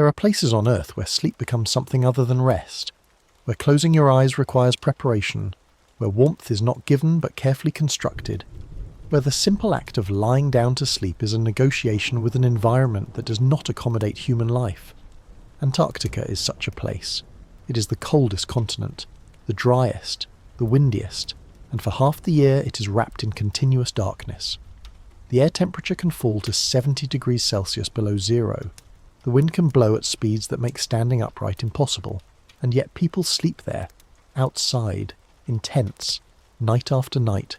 There are places on Earth where sleep becomes something other than rest, where closing your eyes requires preparation, where warmth is not given but carefully constructed, where the simple act of lying down to sleep is a negotiation with an environment that does not accommodate human life. Antarctica is such a place. It is the coldest continent, the driest, the windiest, and for half the year it is wrapped in continuous darkness. The air temperature can fall to 70 degrees Celsius below zero. The wind can blow at speeds that make standing upright impossible, and yet people sleep there, outside, in tents, night after night.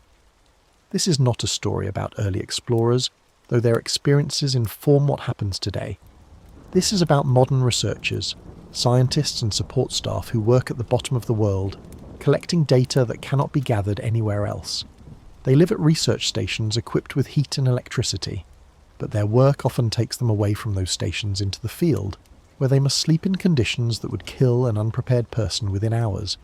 This is not a story about early explorers, though their experiences inform what happens today. This is about modern researchers, scientists and support staff who work at the bottom of the world, collecting data that cannot be gathered anywhere else. They live at research stations equipped with heat and electricity, but their work often takes them away from those stations into the field, where they must sleep in conditions that would kill an unprepared person within hours.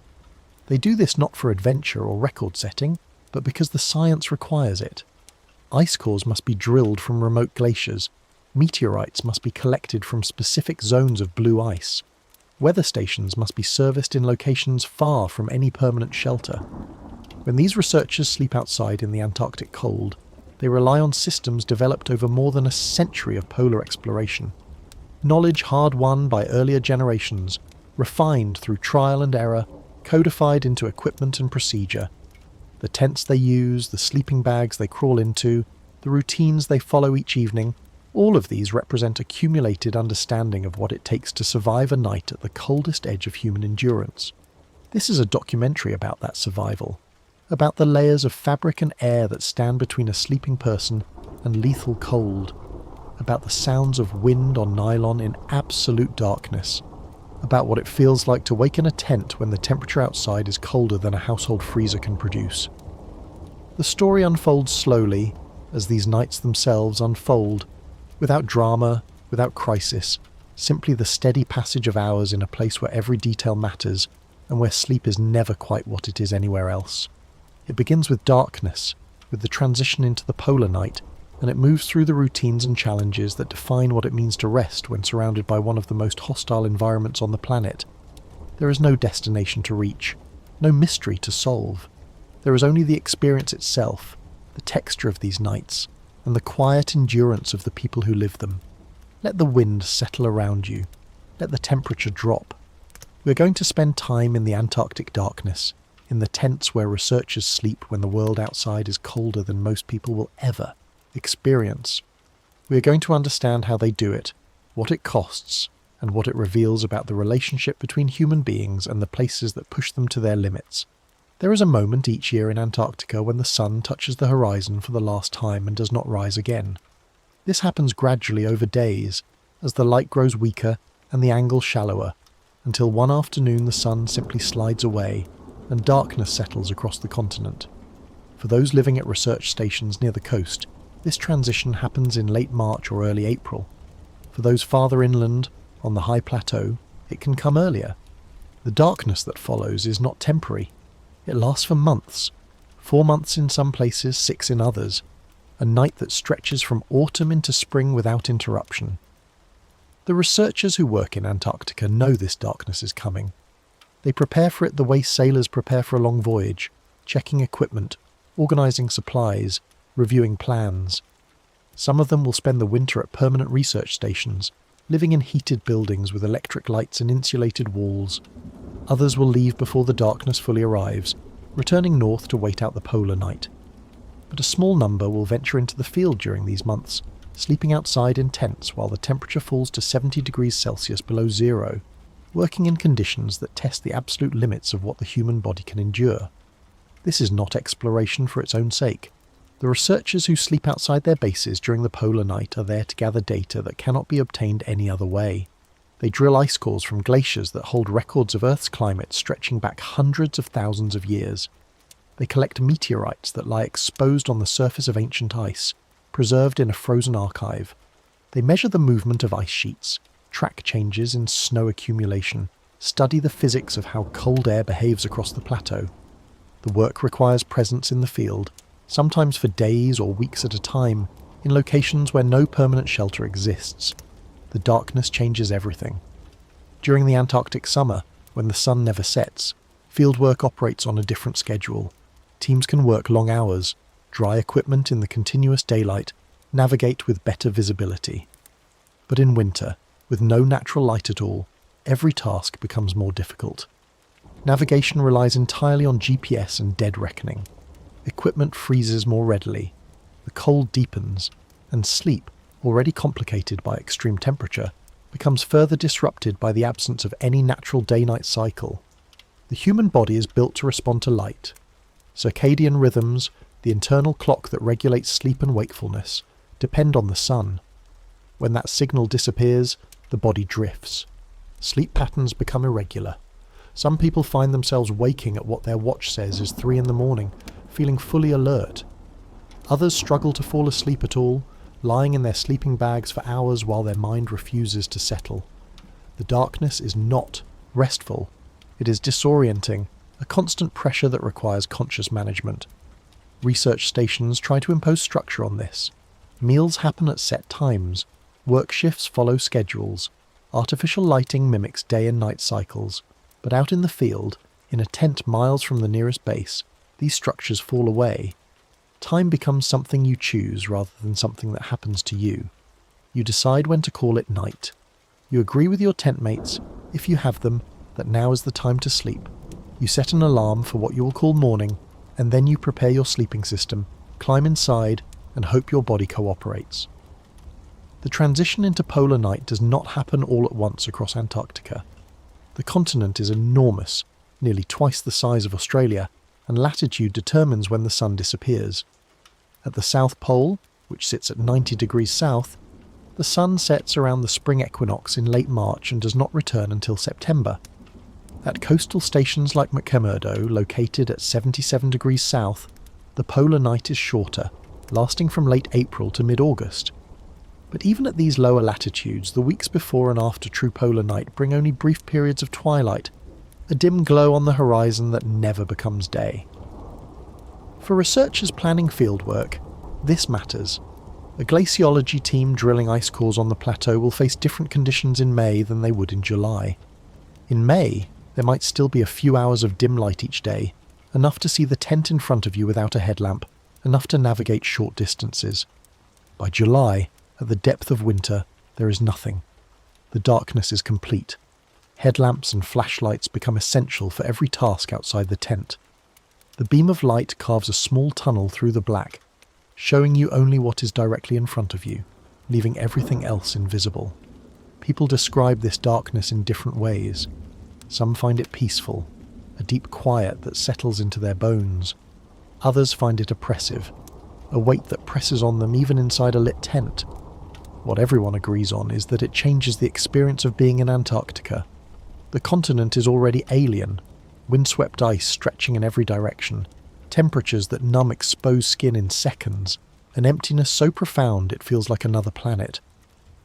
They do this not for adventure or record setting, but because the science requires it. Ice cores must be drilled from remote glaciers. Meteorites must be collected from specific zones of blue ice. Weather stations must be serviced in locations far from any permanent shelter. When these researchers sleep outside in the Antarctic cold, they rely on systems developed over more than a century of polar exploration. Knowledge hard-won by earlier generations, refined through trial and error, codified into equipment and procedure. The tents they use, the sleeping bags they crawl into, the routines they follow each evening, all of these represent accumulated understanding of what it takes to survive a night at the coldest edge of human endurance. This is a documentary about that survival, about the layers of fabric and air that stand between a sleeping person and lethal cold, about the sounds of wind on nylon in absolute darkness, about what it feels like to wake in a tent when the temperature outside is colder than a household freezer can produce. The story unfolds slowly, as these nights themselves unfold, without drama, without crisis, simply the steady passage of hours in a place where every detail matters, and where sleep is never quite what it is anywhere else. It begins with darkness, with the transition into the polar night, and it moves through the routines and challenges that define what it means to rest when surrounded by one of the most hostile environments on the planet. There is no destination to reach, no mystery to solve. There is only the experience itself, the texture of these nights, and the quiet endurance of the people who live them. Let the wind settle around you. Let the temperature drop. We're going to spend time in the Antarctic darkness, in the tents where researchers sleep when the world outside is colder than most people will ever experience. We are going to understand how they do it, what it costs, and what it reveals about the relationship between human beings and the places that push them to their limits. There is a moment each year in Antarctica when the sun touches the horizon for the last time and does not rise again. This happens gradually over days, as the light grows weaker and the angle shallower, until one afternoon the sun simply slides away and darkness settles across the continent. For those living at research stations near the coast, this transition happens in late March or early April. For those farther inland, on the high plateau, it can come earlier. The darkness that follows is not temporary. It lasts for months, 4 months in some places, 6 in others, a night that stretches from autumn into spring without interruption. The researchers who work in Antarctica know this darkness is coming. They prepare for it the way sailors prepare for a long voyage, checking equipment, organising supplies, reviewing plans. Some of them will spend the winter at permanent research stations, living in heated buildings with electric lights and insulated walls. Others will leave before the darkness fully arrives, returning north to wait out the polar night. But a small number will venture into the field during these months, sleeping outside in tents while the temperature falls to 70 degrees Celsius below zero, working in conditions that test the absolute limits of what the human body can endure. This is not exploration for its own sake. The researchers who sleep outside their bases during the polar night are there to gather data that cannot be obtained any other way. They drill ice cores from glaciers that hold records of Earth's climate stretching back hundreds of thousands of years. They collect meteorites that lie exposed on the surface of ancient ice, preserved in a frozen archive. They measure the movement of ice sheets, track changes in snow accumulation, study the physics of how cold air behaves across the plateau. The work requires presence in the field, sometimes for days or weeks at a time, in locations where no permanent shelter exists. the darkness changes everything. During the Antarctic summer, when the sun never sets, fieldwork operates on a different schedule. Teams can work long hours, dry equipment in the continuous daylight, navigate with better visibility. But in winter, with no natural light at all, every task becomes more difficult. Navigation relies entirely on GPS and dead reckoning. Equipment freezes more readily, the cold deepens, and sleep, already complicated by extreme temperature, becomes further disrupted by the absence of any natural day-night cycle. The human body is built to respond to light. Circadian rhythms, the internal clock that regulates sleep and wakefulness, depend on the sun. When that signal disappears, the body drifts. Sleep patterns become irregular. Some people find themselves waking at what their watch says is 3 a.m, feeling fully alert. Others struggle to fall asleep at all, lying in their sleeping bags for hours while their mind refuses to settle. The darkness is not restful. It is disorienting, a constant pressure that requires conscious management. Research stations try to impose structure on this. Meals happen at set times. Work shifts follow schedules. Artificial lighting mimics day and night cycles. But out in the field, in a tent miles from the nearest base, these structures fall away. Time becomes something you choose rather than something that happens to you. You decide when to call it night. You agree with your tent mates, if you have them, that now is the time to sleep. You set an alarm for what you will call morning, and then you prepare your sleeping system, climb inside, and hope your body cooperates. The transition into polar night does not happen all at once across Antarctica. The continent is enormous, nearly twice the size of Australia, and latitude determines when the sun disappears. At the South Pole, which sits at 90 degrees south, the sun sets around the spring equinox in late March and does not return until September. At coastal stations like McMurdo, located at 77 degrees south, the polar night is shorter, lasting from late April to mid-August. But even at these lower latitudes, the weeks before and after true polar night bring only brief periods of twilight, a dim glow on the horizon that never becomes day. For researchers planning fieldwork, this matters. A glaciology team drilling ice cores on the Plateau will face different conditions in May than they would in July. In May, there might still be a few hours of dim light each day, enough to see the tent in front of you without a headlamp, enough to navigate short distances. By July, at the depth of winter, there is nothing. The darkness is complete. Headlamps and flashlights become essential for every task outside the tent. The beam of light carves a small tunnel through the black, showing you only what is directly in front of you, leaving everything else invisible. People describe this darkness in different ways. Some find it peaceful, a deep quiet that settles into their bones. Others find it oppressive, a weight that presses on them even inside a lit tent. What everyone agrees on is that it changes the experience of being in Antarctica. The continent is already alien, windswept ice stretching in every direction, temperatures that numb exposed skin in seconds, an emptiness so profound it feels like another planet.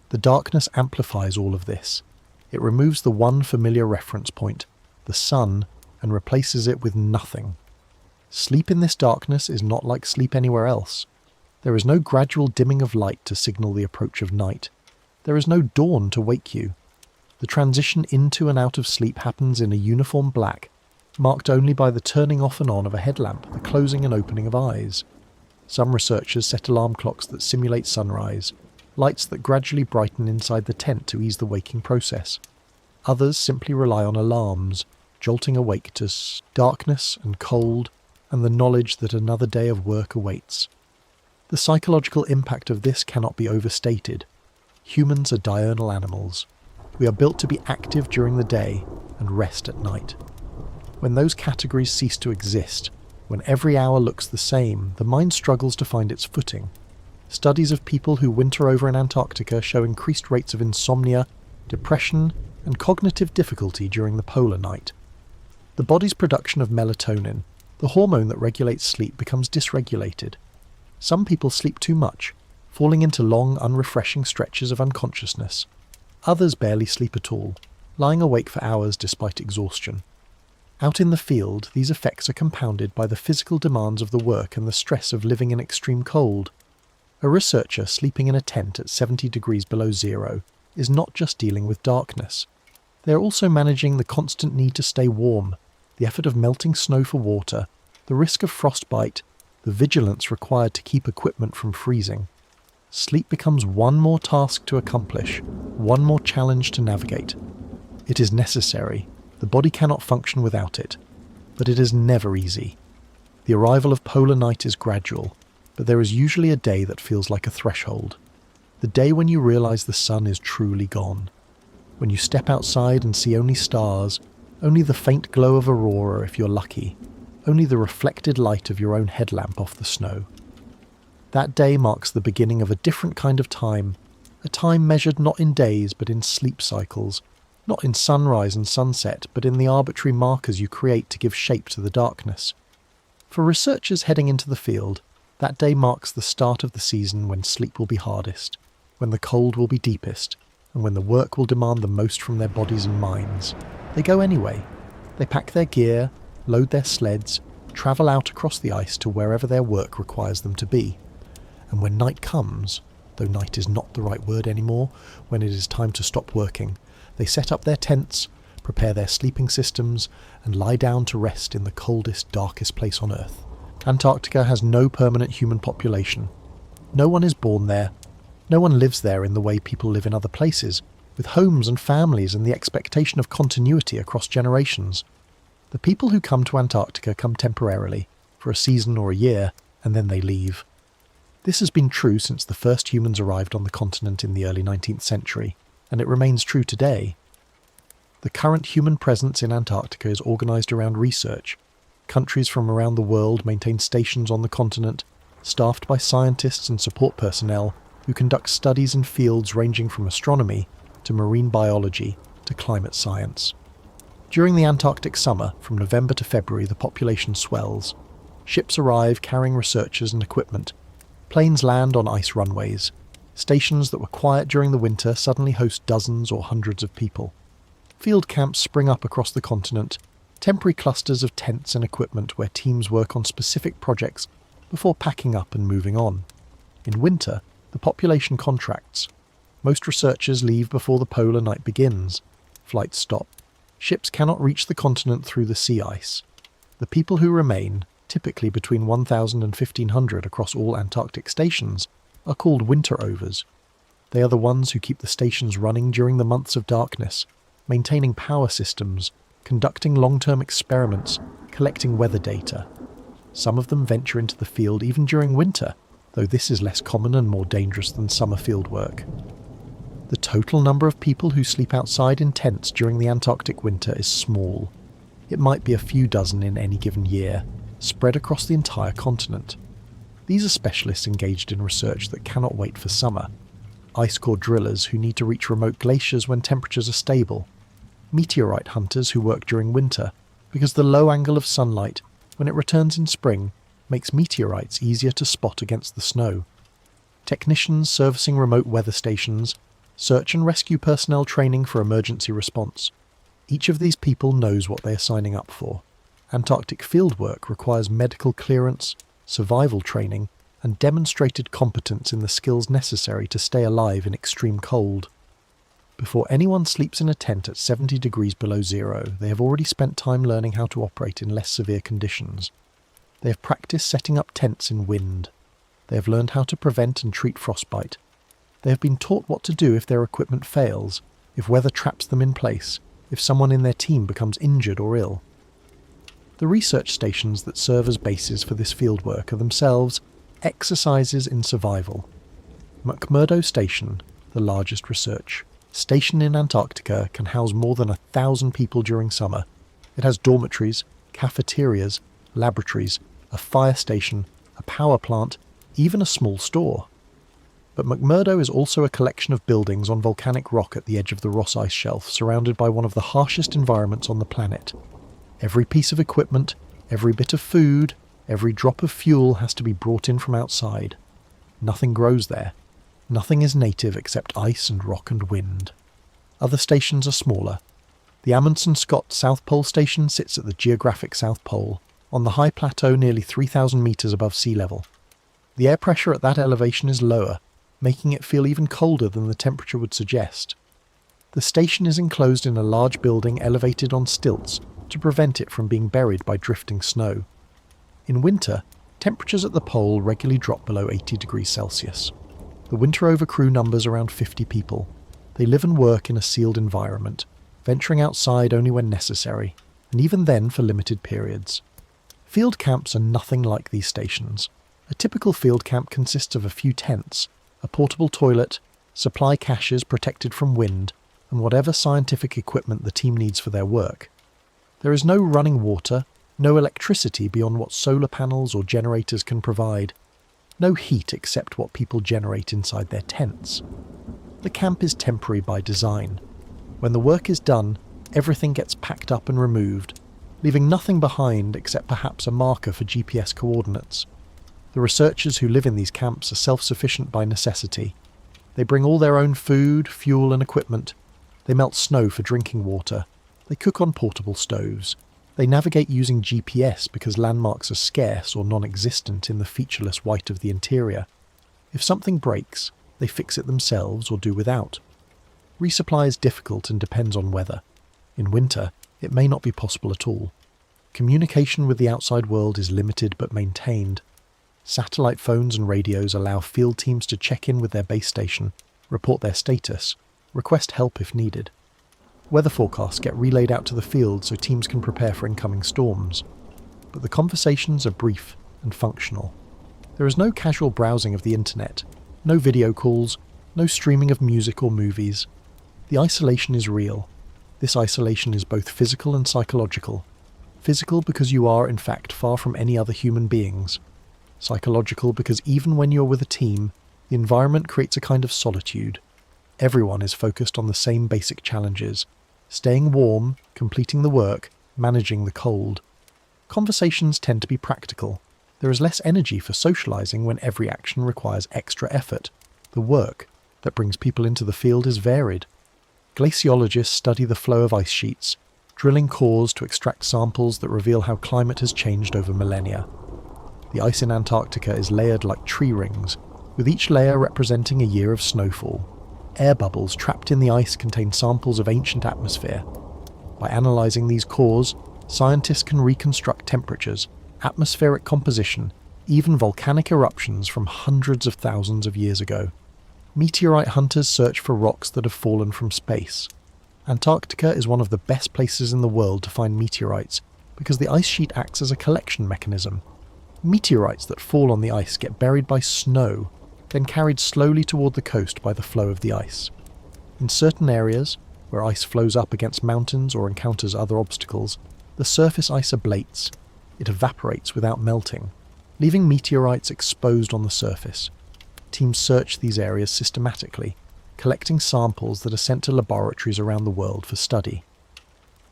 The darkness amplifies all of this. It removes the one familiar reference point, the sun, and replaces it with nothing. Sleep in this darkness is not like sleep anywhere else. There is no gradual dimming of light to signal the approach of night. There is no dawn to wake you. The transition into and out of sleep happens in a uniform black, marked only by the turning off and on of a headlamp, the closing and opening of eyes. Some researchers set alarm clocks that simulate sunrise, lights that gradually brighten inside the tent to ease the waking process. Others simply rely on alarms, jolting awake to darkness and cold and the knowledge that another day of work awaits. The psychological impact of this cannot be overstated. Humans are diurnal animals. We are built to be active during the day and rest at night. When those categories cease to exist, when every hour looks the same, the mind struggles to find its footing. Studies of people who winter over in Antarctica show increased rates of insomnia, depression, and cognitive difficulty during the polar night. The body's production of melatonin, the hormone that regulates sleep, becomes dysregulated. Some people sleep too much, falling into long, unrefreshing stretches of unconsciousness. Others barely sleep at all, lying awake for hours despite exhaustion. Out in the field, these effects are compounded by the physical demands of the work and the stress of living in extreme cold. A researcher sleeping in a tent at 70 degrees below zero is not just dealing with darkness. They are also managing the constant need to stay warm, the effort of melting snow for water, the risk of frostbite, the vigilance required to keep equipment from freezing. Sleep becomes one more task to accomplish, one more challenge to navigate. It is necessary. The body cannot function without it. But it is never easy. The arrival of polar night is gradual, but there is usually a day that feels like a threshold. The day when you realize the sun is truly gone. When you step outside and see only stars, only the faint glow of Aurora if you're lucky, only the reflected light of your own headlamp off the snow. That day marks the beginning of a different kind of time, a time measured not in days but in sleep cycles, not in sunrise and sunset but in the arbitrary markers you create to give shape to the darkness. For researchers heading into the field, that day marks the start of the season when sleep will be hardest, when the cold will be deepest, and when the work will demand the most from their bodies and minds. They go anyway. They pack their gear, load their sleds, travel out across the ice to wherever their work requires them to be. And when night comes, though night is not the right word anymore, when it is time to stop working, they set up their tents, prepare their sleeping systems, and lie down to rest in the coldest, darkest place on Earth. Antarctica has no permanent human population. No one is born there. No one lives there in the way people live in other places, with homes and families and the expectation of continuity across generations. The people who come to Antarctica come temporarily, for a season or a year, and then they leave. This has been true since the first humans arrived on the continent in the early 19th century, and it remains true today. The current human presence in Antarctica is organised around research. Countries from around the world maintain stations on the continent, staffed by scientists and support personnel who conduct studies in fields ranging from astronomy to marine biology to climate science. During the Antarctic summer, from November to February, the population swells. Ships arrive carrying researchers and equipment. Planes land on ice runways. Stations that were quiet during the winter suddenly host dozens or hundreds of people. Field camps spring up across the continent, temporary clusters of tents and equipment where teams work on specific projects before packing up and moving on. In winter, the population contracts. Most researchers leave before the polar night begins. Flights stop. Ships cannot reach the continent through the sea ice. The people who remain, typically between 1,000 and 1,500 across all Antarctic stations, are called winter-overs. They are the ones who keep the stations running during the months of darkness, maintaining power systems, conducting long-term experiments, collecting weather data. Some of them venture into the field even during winter, though this is less common and more dangerous than summer field work. The total number of people who sleep outside in tents during the Antarctic winter is small. It might be a few dozen in any given year, spread across the entire continent. These are specialists engaged in research that cannot wait for summer. Ice core drillers who need to reach remote glaciers when temperatures are stable. Meteorite hunters who work during winter, because the low angle of sunlight, when it returns in spring, makes meteorites easier to spot against the snow. Technicians servicing remote weather stations, search and rescue personnel training for emergency response. Each of these people knows what they are signing up for. Antarctic fieldwork requires medical clearance, survival training, and demonstrated competence in the skills necessary to stay alive in extreme cold. Before anyone sleeps in a tent at 70 degrees below zero, they have already spent time learning how to operate in less severe conditions. They have practiced setting up tents in wind. They have learned how to prevent and treat frostbite. They have been taught what to do if their equipment fails, if weather traps them in place, if someone in their team becomes injured or ill. The research stations that serve as bases for this fieldwork are themselves exercises in survival. McMurdo Station, the largest research station in Antarctica, can house more than 1,000 people during summer. It has dormitories, cafeterias, laboratories, a fire station, a power plant, even a small store. But McMurdo is also a collection of buildings on volcanic rock at the edge of the Ross Ice Shelf, surrounded by one of the harshest environments on the planet. Every piece of equipment, every bit of food, every drop of fuel has to be brought in from outside. Nothing grows there. Nothing is native except ice and rock and wind. Other stations are smaller. The Amundsen Scott South Pole Station sits at the geographic South Pole, on the high plateau nearly 3,000 metres above sea level. The air pressure at that elevation is lower, making it feel even colder than the temperature would suggest. The station is enclosed in a large building elevated on stilts to prevent it from being buried by drifting snow. In winter, temperatures at the pole regularly drop below 80 degrees Celsius. The winter over crew numbers around 50 people. They live and work in a sealed environment, venturing outside only when necessary, and even then for limited periods. Field camps are nothing like these stations. A typical field camp consists of a few tents, a portable toilet, supply caches protected from wind, and whatever scientific equipment the team needs for their work. There is no running water, no electricity beyond what solar panels or generators can provide, no heat except what people generate inside their tents. The camp is temporary by design. When the work is done, everything gets packed up and removed, leaving nothing behind except perhaps a marker for GPS coordinates. The researchers who live in these camps are self-sufficient by necessity. They bring all their own food, fuel and equipment. They melt snow for drinking water. They cook on portable stoves. They navigate using GPS because landmarks are scarce or non-existent in the featureless white of the interior. If something breaks, they fix it themselves or do without. Resupply is difficult and depends on weather. In winter, it may not be possible at all. Communication with the outside world is limited but maintained. Satellite phones and radios allow field teams to check in with their base station, report their status, request help if needed. Weather forecasts get relayed out to the field so teams can prepare for incoming storms. But the conversations are brief and functional. There is no casual browsing of the internet, no video calls, no streaming of music or movies. The isolation is real. This isolation is both physical and psychological. Physical because you are, in fact, far from any other human beings. Psychological because even when you're with a team, the environment creates a kind of solitude. Everyone is focused on the same basic challenges: staying warm, completing the work, managing the cold. Conversations tend to be practical. There is less energy for socializing when every action requires extra effort. The work that brings people into the field is varied. Glaciologists study the flow of ice sheets, drilling cores to extract samples that reveal how climate has changed over millennia. The ice in Antarctica is layered like tree rings, with each layer representing a year of snowfall. Air bubbles trapped in the ice contain samples of ancient atmosphere. By analysing these cores, scientists can reconstruct temperatures, atmospheric composition, even volcanic eruptions from hundreds of thousands of years ago. Meteorite hunters search for rocks that have fallen from space. Antarctica is one of the best places in the world to find meteorites because the ice sheet acts as a collection mechanism. Meteorites that fall on the ice get buried by snow, then carried slowly toward the coast by the flow of the ice. In certain areas, where ice flows up against mountains or encounters other obstacles, the surface ice ablates. It evaporates without melting, leaving meteorites exposed on the surface. Teams search these areas systematically, collecting samples that are sent to laboratories around the world for study.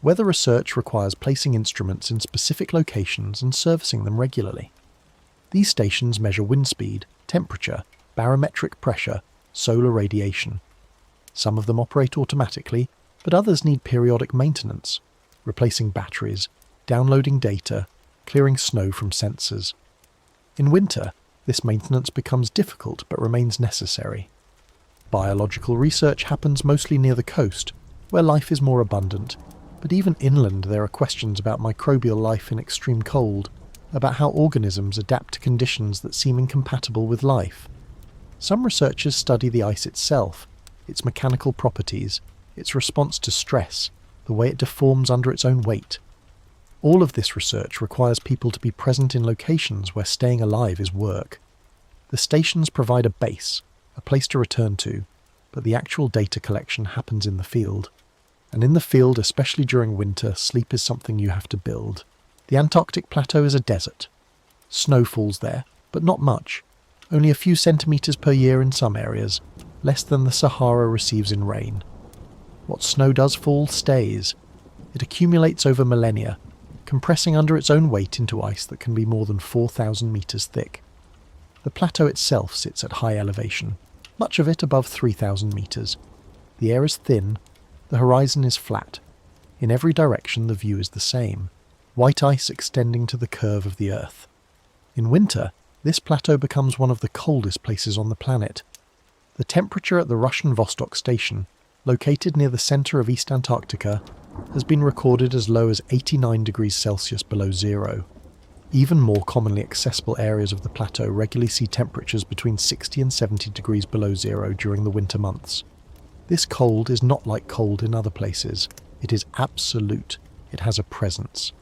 Weather research requires placing instruments in specific locations and servicing them regularly. These stations measure wind speed, temperature, barometric pressure, solar radiation. Some of them operate automatically, but others need periodic maintenance, replacing batteries, downloading data, clearing snow from sensors. In winter, this maintenance becomes difficult but remains necessary. Biological research happens mostly near the coast, where life is more abundant, but even inland there are questions about microbial life in extreme cold, about how organisms adapt to conditions that seem incompatible with life. Some researchers study the ice itself, its mechanical properties, its response to stress, the way it deforms under its own weight. All of this research requires people to be present in locations where staying alive is work. The stations provide a base, a place to return to, but the actual data collection happens in the field. And in the field, especially during winter, sleep is something you have to build. The Antarctic Plateau is a desert. Snow falls there, but not much. Only a few centimetres per year in some areas, less than the Sahara receives in rain. What snow does fall stays. It accumulates over millennia, compressing under its own weight into ice that can be more than 4,000 metres thick. The plateau itself sits at high elevation, much of it above 3,000 metres. The air is thin, the horizon is flat. In every direction the view is the same, white ice extending to the curve of the Earth. In winter, this plateau becomes one of the coldest places on the planet. The temperature at the Russian Vostok station, located near the centre of East Antarctica, has been recorded as low as 89 degrees Celsius below zero. Even more commonly accessible areas of the plateau regularly see temperatures between 60 and 70 degrees below zero during the winter months. This cold is not like cold in other places. It is absolute. It has a presence.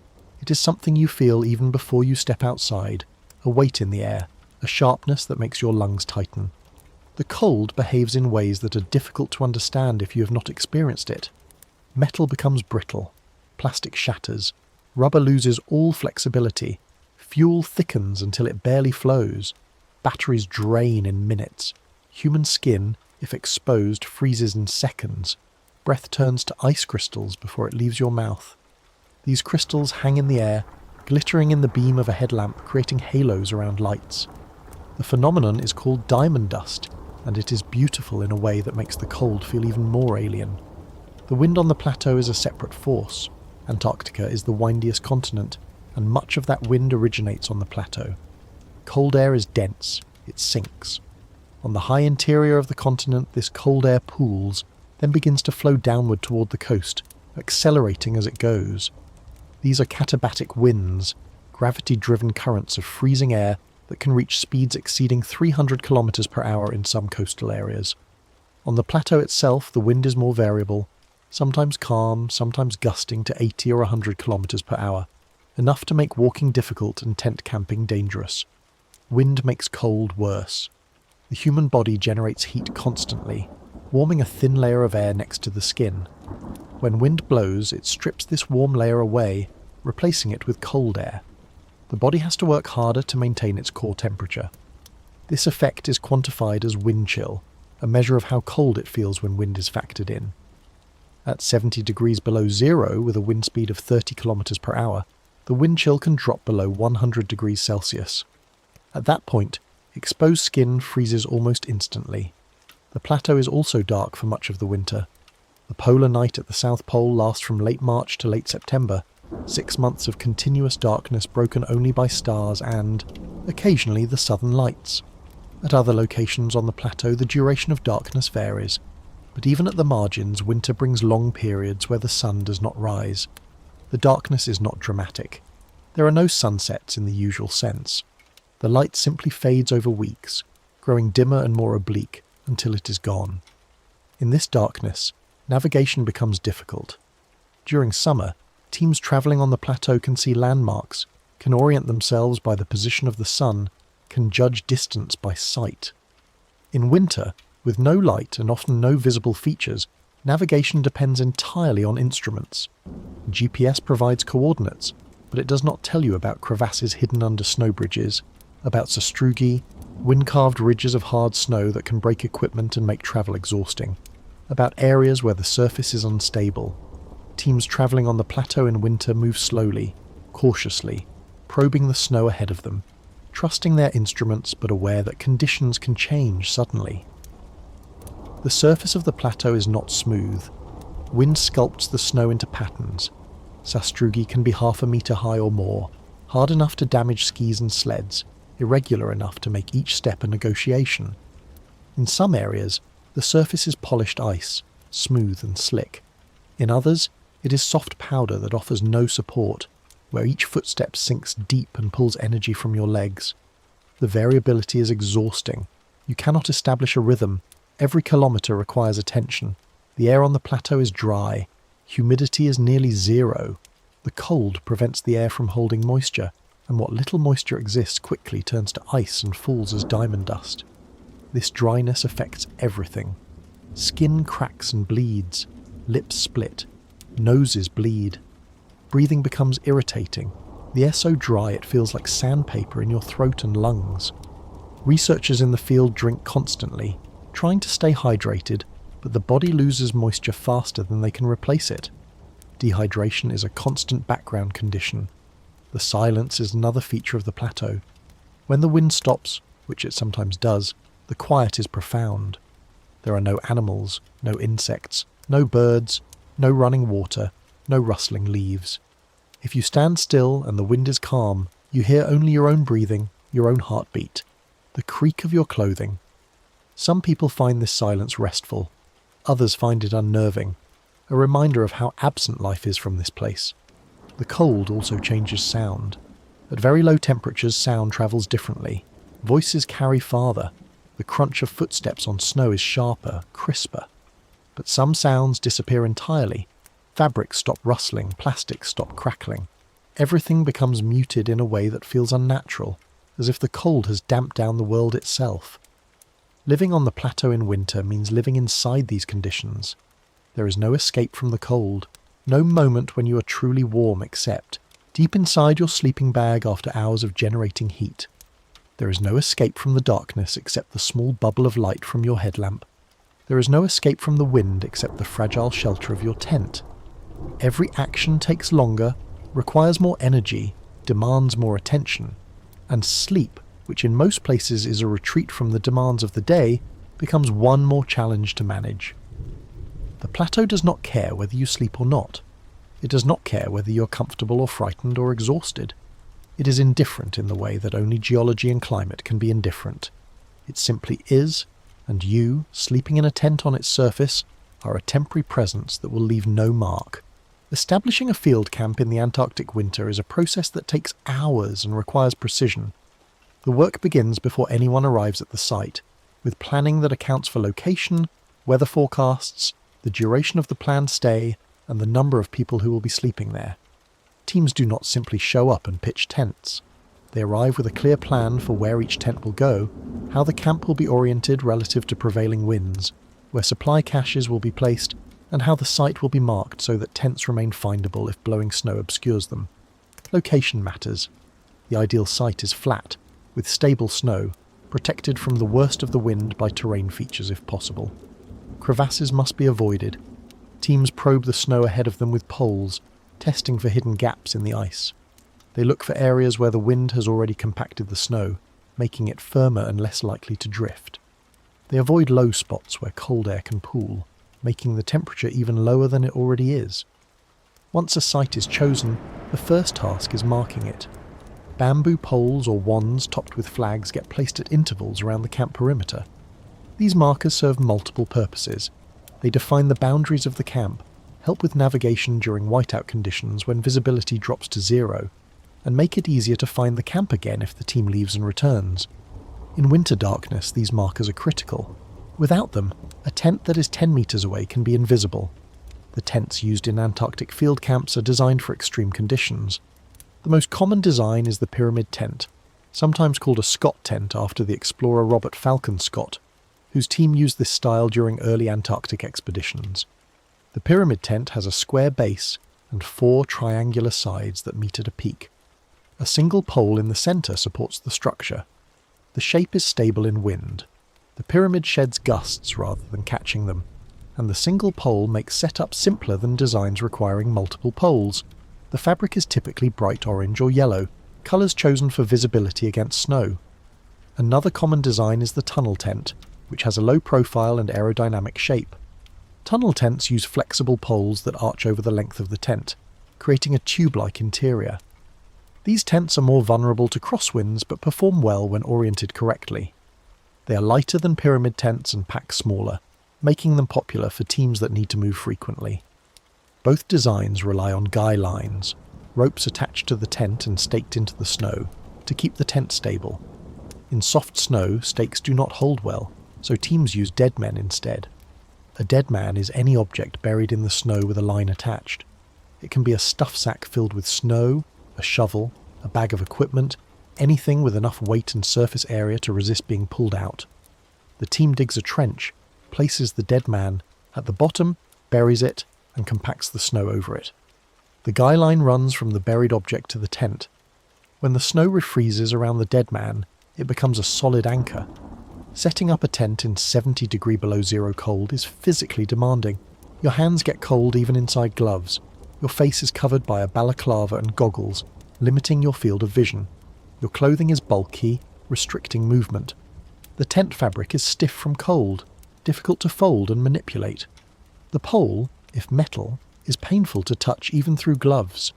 It is something you feel even before you step outside, a weight in the air, a sharpness that makes your lungs tighten. The cold behaves in ways that are difficult to understand if you have not experienced it. Metal becomes brittle, plastic shatters, rubber loses all flexibility, fuel thickens until it barely flows, batteries drain in minutes, human skin, if exposed, freezes in seconds, breath turns to ice crystals before it leaves your mouth. These crystals hang in the air, glittering in the beam of a headlamp, creating halos around lights. The phenomenon is called diamond dust, and it is beautiful in a way that makes the cold feel even more alien. The wind on the plateau is a separate force. Antarctica is the windiest continent, and much of that wind originates on the plateau. Cold air is dense, it sinks. On the high interior of the continent, this cold air pools, then begins to flow downward toward the coast, accelerating as it goes. These are katabatic winds, gravity-driven currents of freezing air that can reach speeds exceeding 300 kilometers per hour in some coastal areas. On the plateau itself, the wind is more variable, sometimes calm, sometimes gusting to 80 or 100 kilometers per hour, enough to make walking difficult and tent camping dangerous. Wind makes cold worse. The human body generates heat constantly, warming a thin layer of air next to the skin. When wind blows, it strips this warm layer away, replacing it with cold air. The body has to work harder to maintain its core temperature. This effect is quantified as wind chill, a measure of how cold it feels when wind is factored in. At 70 degrees below zero with a wind speed of 30 kilometers per hour, the wind chill can drop below 100 degrees Celsius. At that point, exposed skin freezes almost instantly. The plateau is also dark for much of the winter. The polar night at the South Pole lasts from late March to late September, 6 months of continuous darkness broken only by stars and, occasionally, the southern lights. At other locations on the plateau, the duration of darkness varies, but even at the margins, winter brings long periods where the sun does not rise. The darkness is not dramatic. There are no sunsets in the usual sense. The light simply fades over weeks, growing dimmer and more oblique until it is gone. In this darkness, navigation becomes difficult. During summer, teams travelling on the plateau can see landmarks, can orient themselves by the position of the sun, can judge distance by sight. In winter, with no light and often no visible features, navigation depends entirely on instruments. GPS provides coordinates, but it does not tell you about crevasses hidden under snow bridges, about sastrugi, wind-carved ridges of hard snow that can break equipment and make travel exhausting, about areas where the surface is unstable. Teams travelling on the plateau in winter move slowly, cautiously, probing the snow ahead of them, trusting their instruments but aware that conditions can change suddenly. The surface of the plateau is not smooth. Wind sculpts the snow into patterns. Sastrugi can be 1/2 metre high or more, hard enough to damage skis and sleds, irregular enough to make each step a negotiation. In some areas, the surface is polished ice, smooth and slick. In others, it is soft powder that offers no support, where each footstep sinks deep and pulls energy from your legs. The variability is exhausting. You cannot establish a rhythm. Every kilometre requires attention. The air on the plateau is dry. Humidity is nearly zero. The cold prevents the air from holding moisture, and what little moisture exists quickly turns to ice and falls as diamond dust. This dryness affects everything. Skin cracks and bleeds. Lips split. Noses bleed. Breathing becomes irritating. The air so dry it feels like sandpaper in your throat and lungs. Researchers in the field drink constantly, trying to stay hydrated, but the body loses moisture faster than they can replace it. Dehydration is a constant background condition. The silence is another feature of the plateau. When the wind stops, which it sometimes does, the quiet is profound. There are no animals, no insects, no birds, no running water, no rustling leaves. If you stand still and the wind is calm, you hear only your own breathing, your own heartbeat, the creak of your clothing. Some people find this silence restful. Others find it unnerving, a reminder of how absent life is from this place. The cold also changes sound. At very low temperatures, sound travels differently. Voices carry farther. The crunch of footsteps on snow is sharper, crisper. But some sounds disappear entirely. Fabrics stop rustling, plastics stop crackling. Everything becomes muted in a way that feels unnatural, as if the cold has damped down the world itself. Living on the plateau in winter means living inside these conditions. There is no escape from the cold, no moment when you are truly warm except deep inside your sleeping bag after hours of generating heat. There is no escape from the darkness except the small bubble of light from your headlamp. There is no escape from the wind except the fragile shelter of your tent. Every action takes longer, requires more energy, demands more attention, and sleep, which in most places is a retreat from the demands of the day, becomes one more challenge to manage. The plateau does not care whether you sleep or not. It does not care whether you're comfortable or frightened or exhausted. It is indifferent in the way that only geology and climate can be indifferent. It simply is, and you, sleeping in a tent on its surface, are a temporary presence that will leave no mark. Establishing a field camp in the Antarctic winter is a process that takes hours and requires precision. The work begins before anyone arrives at the site, with planning that accounts for location, weather forecasts, the duration of the planned stay, and the number of people who will be sleeping there. Teams do not simply show up and pitch tents. They arrive with a clear plan for where each tent will go, how the camp will be oriented relative to prevailing winds, where supply caches will be placed, and how the site will be marked so that tents remain findable if blowing snow obscures them. Location matters. The ideal site is flat, with stable snow, protected from the worst of the wind by terrain features if possible. Crevasses must be avoided. Teams probe the snow ahead of them with poles, testing for hidden gaps in the ice. They look for areas where the wind has already compacted the snow, making it firmer and less likely to drift. They avoid low spots where cold air can pool, making the temperature even lower than it already is. Once a site is chosen, the first task is marking it. Bamboo poles or wands topped with flags get placed at intervals around the camp perimeter. These markers serve multiple purposes. They define the boundaries of the camp, help with navigation during whiteout conditions when visibility drops to zero, and make it easier to find the camp again if the team leaves and returns. In winter darkness, these markers are critical. Without them, a tent that is 10 meters away can be invisible. The tents used in Antarctic field camps are designed for extreme conditions. The most common design is the pyramid tent, sometimes called a Scott tent after the explorer Robert Falcon Scott, whose team used this style during early Antarctic expeditions. The pyramid tent has a square base and 4 triangular sides that meet at a peak. A single pole in the centre supports the structure. The shape is stable in wind. The pyramid sheds gusts rather than catching them, and the single pole makes setup simpler than designs requiring multiple poles. The fabric is typically bright orange or yellow, colours chosen for visibility against snow. Another common design is the tunnel tent, which has a low profile and aerodynamic shape. Tunnel tents use flexible poles that arch over the length of the tent, creating a tube-like interior. These tents are more vulnerable to crosswinds but perform well when oriented correctly. They are lighter than pyramid tents and pack smaller, making them popular for teams that need to move frequently. Both designs rely on guy lines, ropes attached to the tent and staked into the snow, to keep the tent stable. In soft snow, stakes do not hold well, so teams use dead men instead. A dead man is any object buried in the snow with a line attached. It can be a stuff sack filled with snow, a shovel, a bag of equipment, anything with enough weight and surface area to resist being pulled out. The team digs a trench, places the dead man at the bottom, buries it, and compacts the snow over it. The guy line runs from the buried object to the tent. When the snow refreezes around the dead man, it becomes a solid anchor. Setting up a tent in 70 degree below zero cold is physically demanding. Your hands get cold even inside gloves. Your face is covered by a balaclava and goggles, limiting your field of vision. Your clothing is bulky, restricting movement. The tent fabric is stiff from cold, difficult to fold and manipulate. The pole, if metal, is painful to touch even through gloves.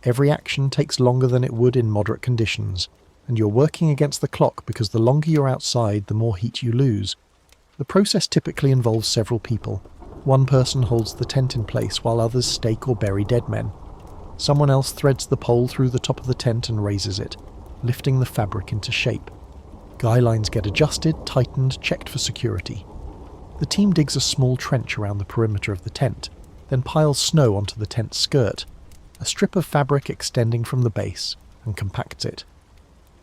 Every action takes longer than it would in moderate conditions, and you're working against the clock because the longer you're outside, the more heat you lose. The process typically involves several people. One person holds the tent in place while others stake or bury dead men. Someone else threads the pole through the top of the tent and raises it, lifting the fabric into shape. Guy lines get adjusted, tightened, checked for security. The team digs a small trench around the perimeter of the tent, then piles snow onto the tent's skirt, a strip of fabric extending from the base, and compacts it.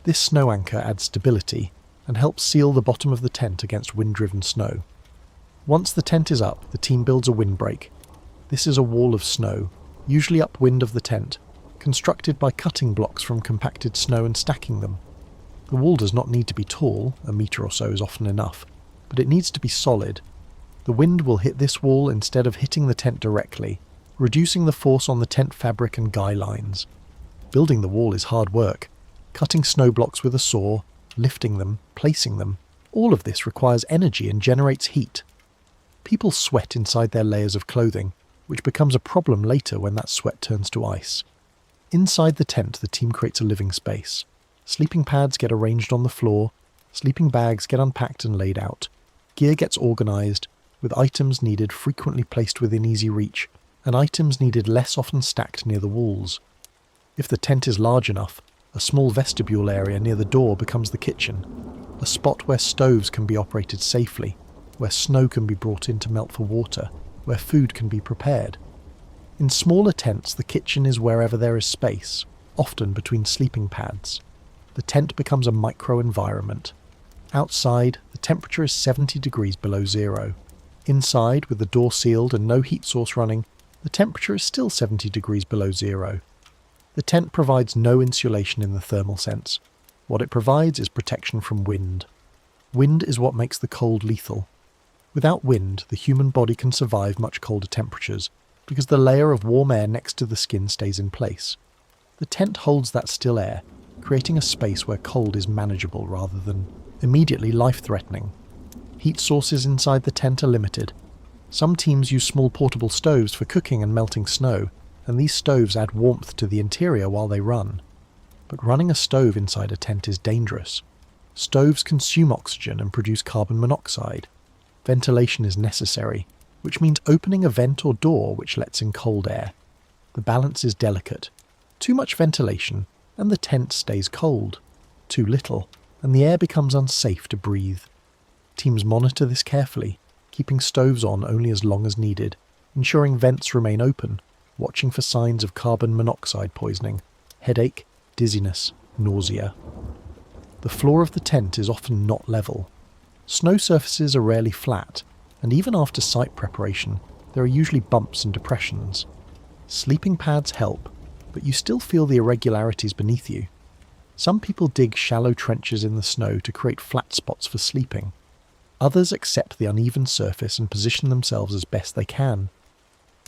This snow anchor adds stability and helps seal the bottom of the tent against wind-driven snow. Once the tent is up, the team builds a windbreak. This is a wall of snow, usually upwind of the tent, constructed by cutting blocks from compacted snow and stacking them. The wall does not need to be tall, a metre or so is often enough, but it needs to be solid. The wind will hit this wall instead of hitting the tent directly, reducing the force on the tent fabric and guy lines. Building the wall is hard work. Cutting snow blocks with a saw, lifting them, placing them, all of this requires energy and generates heat. People sweat inside their layers of clothing, which becomes a problem later when that sweat turns to ice. Inside the tent, the team creates a living space. Sleeping pads get arranged on the floor, sleeping bags get unpacked and laid out. Gear gets organised, with items needed frequently placed within easy reach, and items needed less often stacked near the walls. If the tent is large enough, a small vestibule area near the door becomes the kitchen, a spot where stoves can be operated safely, where snow can be brought in to melt for water, where food can be prepared. In smaller tents, the kitchen is wherever there is space, often between sleeping pads. The tent becomes a micro-environment. Outside, the temperature is 70 degrees below zero. Inside, with the door sealed and no heat source running, the temperature is still 70 degrees below zero. The tent provides no insulation in the thermal sense. What it provides is protection from wind. Wind is what makes the cold lethal. Without wind, the human body can survive much colder temperatures, because the layer of warm air next to the skin stays in place. The tent holds that still air, creating a space where cold is manageable rather than immediately life-threatening. Heat sources inside the tent are limited. Some teams use small portable stoves for cooking and melting snow, and these stoves add warmth to the interior while they run. But running a stove inside a tent is dangerous. Stoves consume oxygen and produce carbon monoxide. Ventilation is necessary, which means opening a vent or door which lets in cold air. The balance is delicate. Too much ventilation, and the tent stays cold. Too little, and the air becomes unsafe to breathe. Teams monitor this carefully, keeping stoves on only as long as needed, ensuring vents remain open, watching for signs of carbon monoxide poisoning, headache, dizziness, nausea. The floor of the tent is often not level. Snow surfaces are rarely flat, and even after site preparation, there are usually bumps and depressions. Sleeping pads help, but you still feel the irregularities beneath you. Some people dig shallow trenches in the snow to create flat spots for sleeping. Others accept the uneven surface and position themselves as best they can.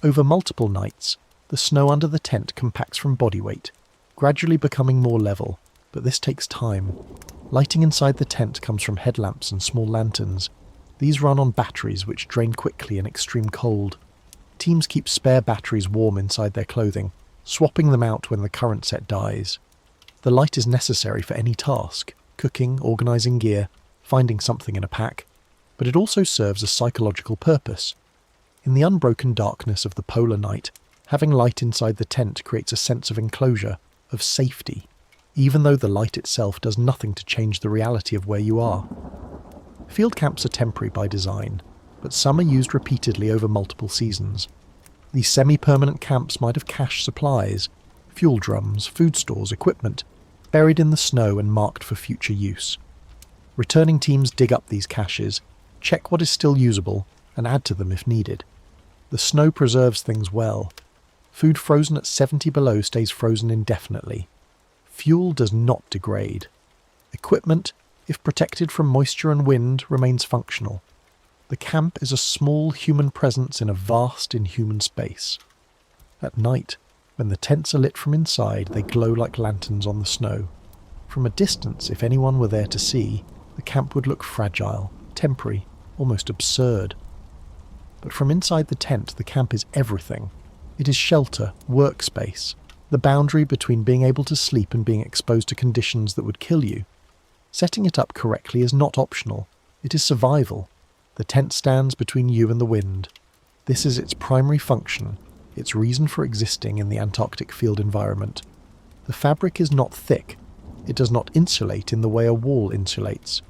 Over multiple nights, the snow under the tent compacts from body weight, gradually becoming more level, but this takes time. Lighting inside the tent comes from headlamps and small lanterns. These run on batteries which drain quickly in extreme cold. Teams keep spare batteries warm inside their clothing, swapping them out when the current set dies. The light is necessary for any task, cooking, organising gear, finding something in a pack, but it also serves a psychological purpose. In the unbroken darkness of the polar night, having light inside the tent creates a sense of enclosure, of safety, even though the light itself does nothing to change the reality of where you are. Field camps are temporary by design, but some are used repeatedly over multiple seasons. These semi-permanent camps might have cached supplies, fuel drums, food stores, equipment, buried in the snow and marked for future use. Returning teams dig up these caches, check what is still usable, and add to them if needed. The snow preserves things well. Food frozen at 70 below stays frozen indefinitely. Fuel does not degrade. Equipment, if protected from moisture and wind, remains functional. The camp is a small human presence in a vast inhuman space. At night, when the tents are lit from inside, they glow like lanterns on the snow. From a distance, if anyone were there to see, the camp would look fragile, temporary, almost absurd. But from inside the tent, the camp is everything. It is shelter, workspace, the boundary between being able to sleep and being exposed to conditions that would kill you. Setting it up correctly is not optional. It is survival. The tent stands between you and the wind. This is its primary function, its reason for existing in the Antarctic field environment. The fabric is not thick. It does not insulate in the way a wall insulates.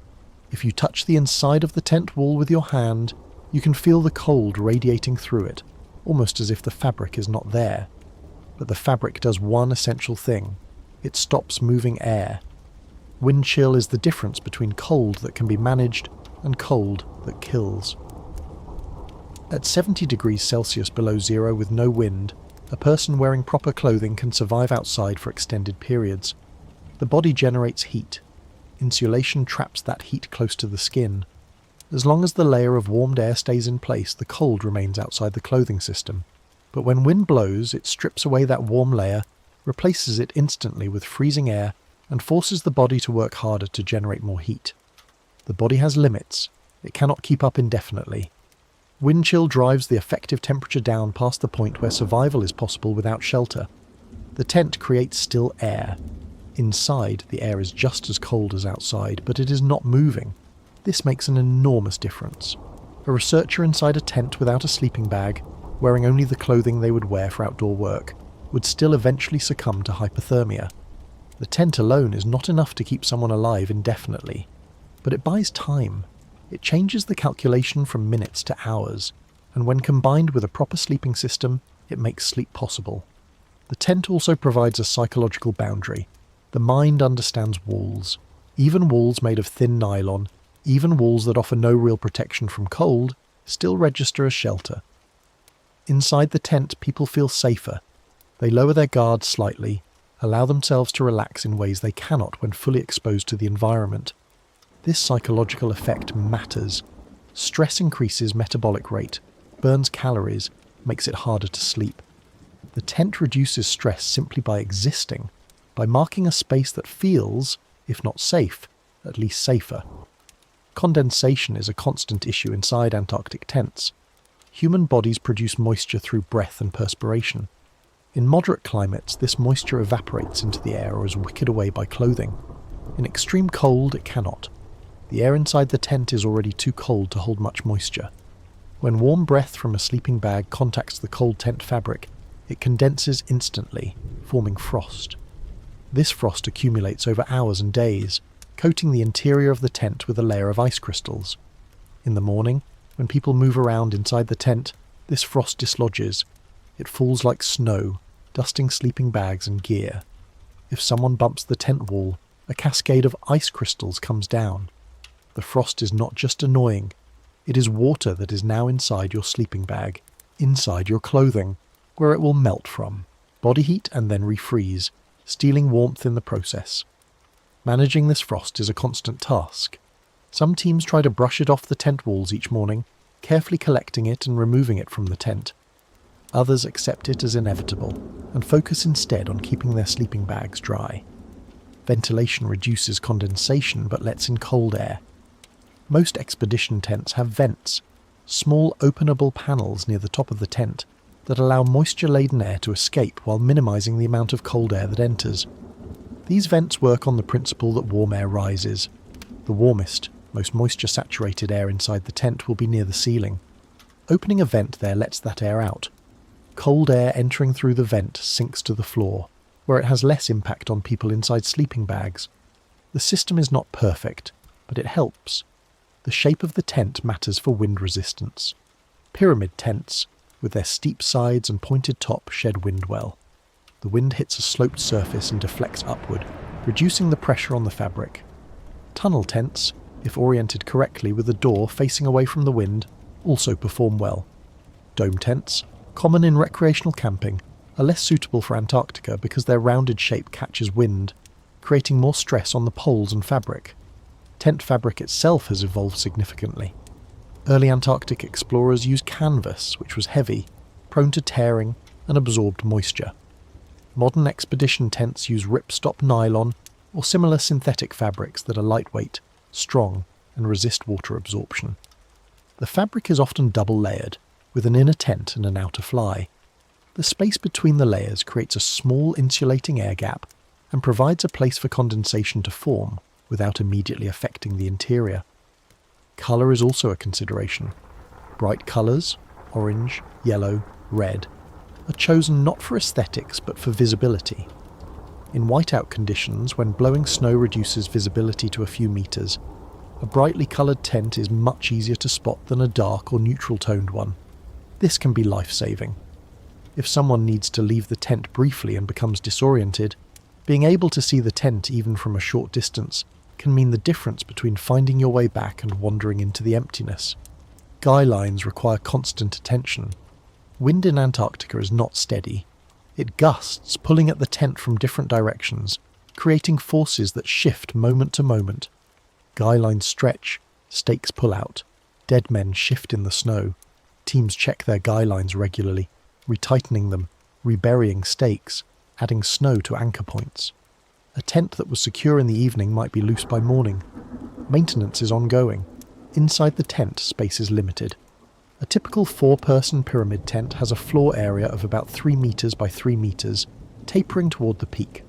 If you touch the inside of the tent wall with your hand, you can feel the cold radiating through it, almost as if the fabric is not there. But the fabric does one essential thing. It stops moving air. Wind chill is the difference between cold that can be managed and cold that kills. At 70 degrees Celsius below zero with no wind, a person wearing proper clothing can survive outside for extended periods. The body generates heat. Insulation traps that heat close to the skin. As long as the layer of warmed air stays in place, the cold remains outside the clothing system. But when wind blows, it strips away that warm layer, replaces it instantly with freezing air, and forces the body to work harder to generate more heat. The body has limits. It cannot keep up indefinitely. Wind chill drives the effective temperature down past the point where survival is possible without shelter. The tent creates still air. Inside, the air is just as cold as outside, but it is not moving. This makes an enormous difference. A researcher inside a tent without a sleeping bag, wearing only the clothing they would wear for outdoor work, would still eventually succumb to hypothermia. The tent alone is not enough to keep someone alive indefinitely, but it buys time. It changes the calculation from minutes to hours, and when combined with a proper sleeping system, it makes sleep possible. The tent also provides a psychological boundary. The mind understands walls. Even walls made of thin nylon, even walls that offer no real protection from cold, still register as shelter. Inside the tent, people feel safer. They lower their guards slightly, allow themselves to relax in ways they cannot when fully exposed to the environment. This psychological effect matters. Stress increases metabolic rate, burns calories, makes it harder to sleep. The tent reduces stress simply by existing, by marking a space that feels, if not safe, at least safer. Condensation is a constant issue inside Antarctic tents. Human bodies produce moisture through breath and perspiration. In moderate climates, this moisture evaporates into the air or is wickered away by clothing. In extreme cold, it cannot. The air inside the tent is already too cold to hold much moisture. When warm breath from a sleeping bag contacts the cold tent fabric, it condenses instantly, forming frost. This frost accumulates over hours and days, coating the interior of the tent with a layer of ice crystals. In the morning, when people move around inside the tent, this frost dislodges. It falls like snow, dusting sleeping bags and gear. If someone bumps the tent wall, a cascade of ice crystals comes down. The frost is not just annoying, it is water that is now inside your sleeping bag, inside your clothing, where it will melt from, body heat and then refreeze, stealing warmth in the process. Managing this frost is a constant task. Some teams try to brush it off the tent walls each morning, carefully collecting it and removing it from the tent. Others accept it as inevitable and focus instead on keeping their sleeping bags dry. Ventilation reduces condensation but lets in cold air. Most expedition tents have vents, small openable panels near the top of the tent that allow moisture-laden air to escape while minimizing the amount of cold air that enters. These vents work on the principle that warm air rises. The warmest, most moisture-saturated air inside the tent will be near the ceiling. Opening a vent there lets that air out. Cold air entering through the vent sinks to the floor, where it has less impact on people inside sleeping bags. The system is not perfect, but it helps. The shape of the tent matters for wind resistance. Pyramid tents, with their steep sides and pointed top, shed wind well. The wind hits a sloped surface and deflects upward, reducing the pressure on the fabric. Tunnel tents, if oriented correctly with the door facing away from the wind, also perform well. Dome tents, common in recreational camping, are less suitable for Antarctica because their rounded shape catches wind, creating more stress on the poles and fabric. Tent fabric itself has evolved significantly. Early Antarctic explorers used canvas, which was heavy, prone to tearing, and absorbed moisture. Modern expedition tents use ripstop nylon or similar synthetic fabrics that are lightweight, strong, and resist water absorption. The fabric is often double-layered, with an inner tent and an outer fly. The space between the layers creates a small insulating air gap and provides a place for condensation to form without immediately affecting the interior. Colour is also a consideration. Bright colours, orange, yellow, red, are chosen not for aesthetics but for visibility. In whiteout conditions, when blowing snow reduces visibility to a few meters, a brightly coloured tent is much easier to spot than a dark or neutral-toned one. This can be life-saving. If someone needs to leave the tent briefly and becomes disoriented, being able to see the tent even from a short distance can mean the difference between finding your way back and wandering into the emptiness. Guy lines require constant attention. Wind in Antarctica is not steady. It gusts, pulling at the tent from different directions, creating forces that shift moment to moment. Guy lines stretch, stakes pull out, dead men shift in the snow. Teams check their guy lines regularly, retightening them, reburying stakes, adding snow to anchor points. A tent that was secure in the evening might be loose by morning. Maintenance is ongoing. Inside the tent, space is limited. A typical 4-person pyramid tent has a floor area of about 3 meters by 3 meters, tapering toward the peak.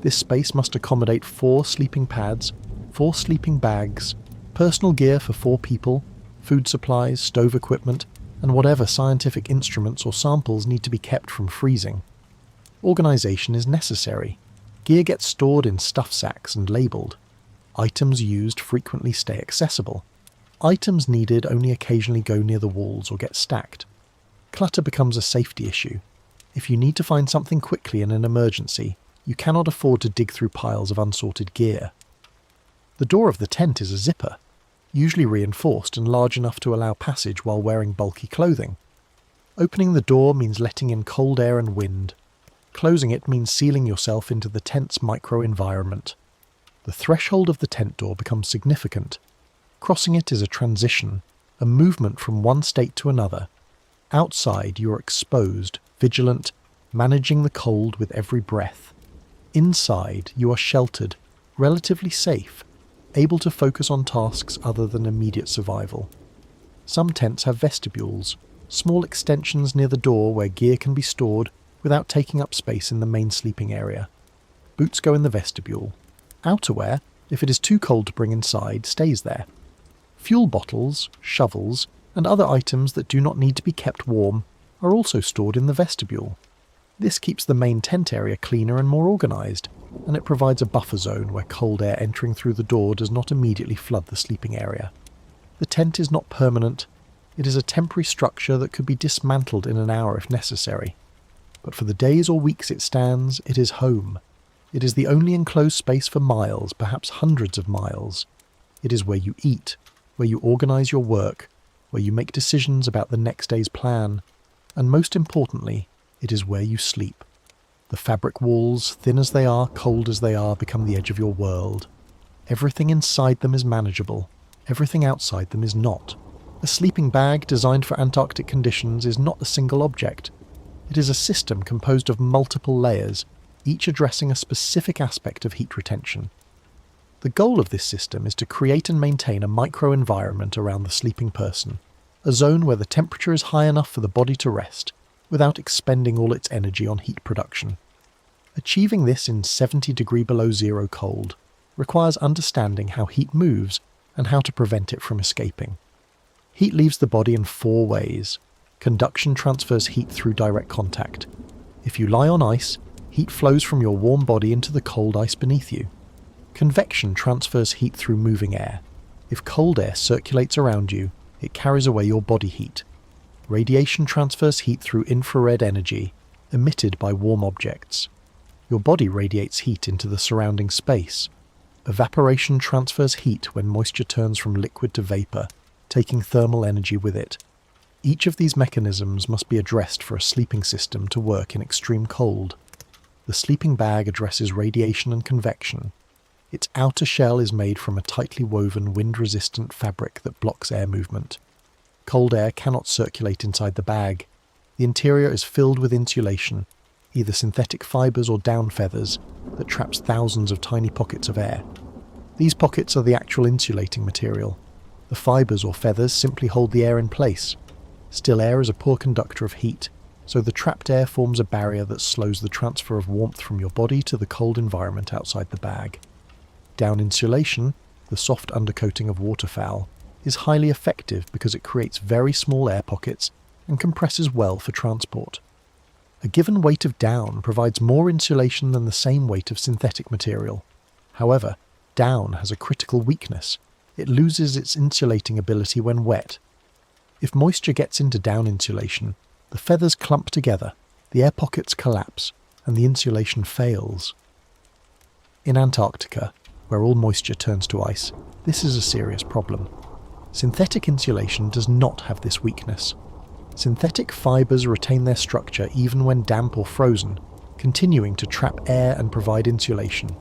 This space must accommodate 4 sleeping pads, 4 sleeping bags, personal gear for 4 people, food supplies, stove equipment, and whatever scientific instruments or samples need to be kept from freezing. Organisation is necessary. Gear gets stored in stuff sacks and labelled. Items used frequently stay accessible. Items needed only occasionally go near the walls or get stacked. Clutter becomes a safety issue. If you need to find something quickly in an emergency, you cannot afford to dig through piles of unsorted gear. The door of the tent is a zipper, usually reinforced and large enough to allow passage while wearing bulky clothing. Opening the door means letting in cold air and wind. Closing it means sealing yourself into the tent's microenvironment. The threshold of the tent door becomes significant. Crossing it is a transition, a movement from one state to another. Outside, you are exposed, vigilant, managing the cold with every breath. Inside, you are sheltered, relatively safe, able to focus on tasks other than immediate survival. Some tents have vestibules, small extensions near the door where gear can be stored without taking up space in the main sleeping area. Boots go in the vestibule. Outerwear, if it is too cold to bring inside, stays there. Fuel bottles, shovels, and other items that do not need to be kept warm are also stored in the vestibule. This keeps the main tent area cleaner and more organised, and it provides a buffer zone where cold air entering through the door does not immediately flood the sleeping area. The tent is not permanent. It is a temporary structure that could be dismantled in an hour if necessary. But for the days or weeks it stands, it is home. It is the only enclosed space for miles, perhaps hundreds of miles. It is where you eat, where you organise your work, where you make decisions about the next day's plan, and most importantly, it is where you sleep. The fabric walls, thin as they are, cold as they are, become the edge of your world. Everything inside them is manageable. Everything outside them is not. A sleeping bag designed for Antarctic conditions is not a single object. It is a system composed of multiple layers, each addressing a specific aspect of heat retention. The goal of this system is to create and maintain a microenvironment around the sleeping person, a zone where the temperature is high enough for the body to rest, without expending all its energy on heat production. Achieving this in 70 degree below zero cold requires understanding how heat moves and how to prevent it from escaping. Heat leaves the body in 4 ways. Conduction transfers heat through direct contact. If you lie on ice, heat flows from your warm body into the cold ice beneath you. Convection transfers heat through moving air. If cold air circulates around you, it carries away your body heat. Radiation transfers heat through infrared energy, emitted by warm objects. Your body radiates heat into the surrounding space. Evaporation transfers heat when moisture turns from liquid to vapor, taking thermal energy with it. Each of these mechanisms must be addressed for a sleeping system to work in extreme cold. The sleeping bag addresses radiation and convection. Its outer shell is made from a tightly woven wind-resistant fabric that blocks air movement. Cold air cannot circulate inside the bag. The interior is filled with insulation, either synthetic fibres or down feathers, that traps thousands of tiny pockets of air. These pockets are the actual insulating material. The fibres or feathers simply hold the air in place. Still air is a poor conductor of heat, so the trapped air forms a barrier that slows the transfer of warmth from your body to the cold environment outside the bag. Down insulation, the soft undercoating of waterfowl, is highly effective because it creates very small air pockets and compresses well for transport. A given weight of down provides more insulation than the same weight of synthetic material. However, down has a critical weakness. It loses its insulating ability when wet. If moisture gets into down insulation, the feathers clump together, the air pockets collapse, and the insulation fails. In Antarctica, where all moisture turns to ice, this is a serious problem. Synthetic insulation does not have this weakness. Synthetic fibres retain their structure even when damp or frozen, continuing to trap air and provide insulation.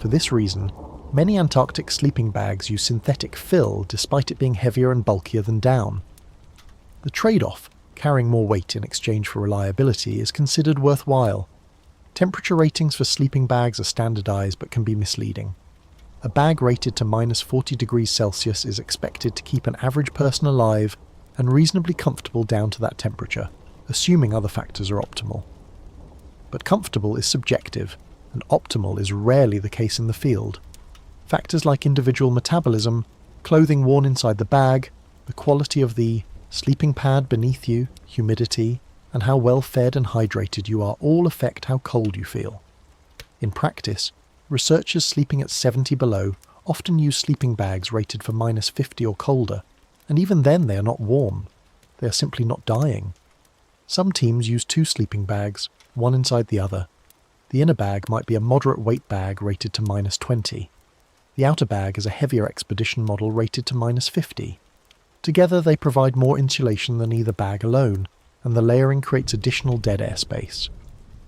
For this reason, many Antarctic sleeping bags use synthetic fill despite it being heavier and bulkier than down. The trade-off, carrying more weight in exchange for reliability, is considered worthwhile. Temperature ratings for sleeping bags are standardised but can be misleading. A bag rated to -40 degrees Celsius is expected to keep an average person alive and reasonably comfortable down to that temperature, assuming other factors are optimal. But comfortable is subjective, and optimal is rarely the case in the field. Factors like individual metabolism, clothing worn inside the bag, the quality of the sleeping pad beneath you, humidity, and how well fed and hydrated you are all affect how cold you feel. In practice, researchers sleeping at 70 below often use sleeping bags rated for -50 or colder, and even then they are not warm. They are simply not dying. Some teams use 2 sleeping bags, one inside the other. The inner bag might be a moderate weight bag rated to -20. The outer bag is a heavier expedition model rated to -50. Together they provide more insulation than either bag alone, and the layering creates additional dead air space.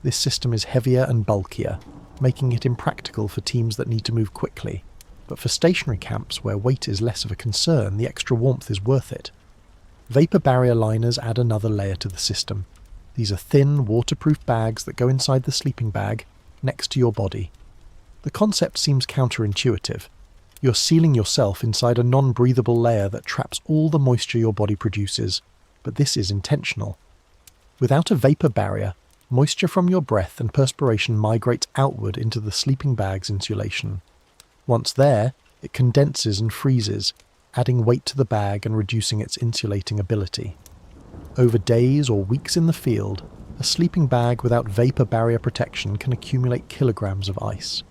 This system is heavier and bulkier, making it impractical for teams that need to move quickly. But for stationary camps where weight is less of a concern, the extra warmth is worth it. Vapor barrier liners add another layer to the system. These are thin, waterproof bags that go inside the sleeping bag, next to your body. The concept seems counterintuitive. You're sealing yourself inside a non-breathable layer that traps all the moisture your body produces, but this is intentional. Without a vapor barrier, moisture from your breath and perspiration migrates outward into the sleeping bag's insulation. Once there, it condenses and freezes, adding weight to the bag and reducing its insulating ability. Over days or weeks in the field, a sleeping bag without vapor barrier protection can accumulate kilograms of ice.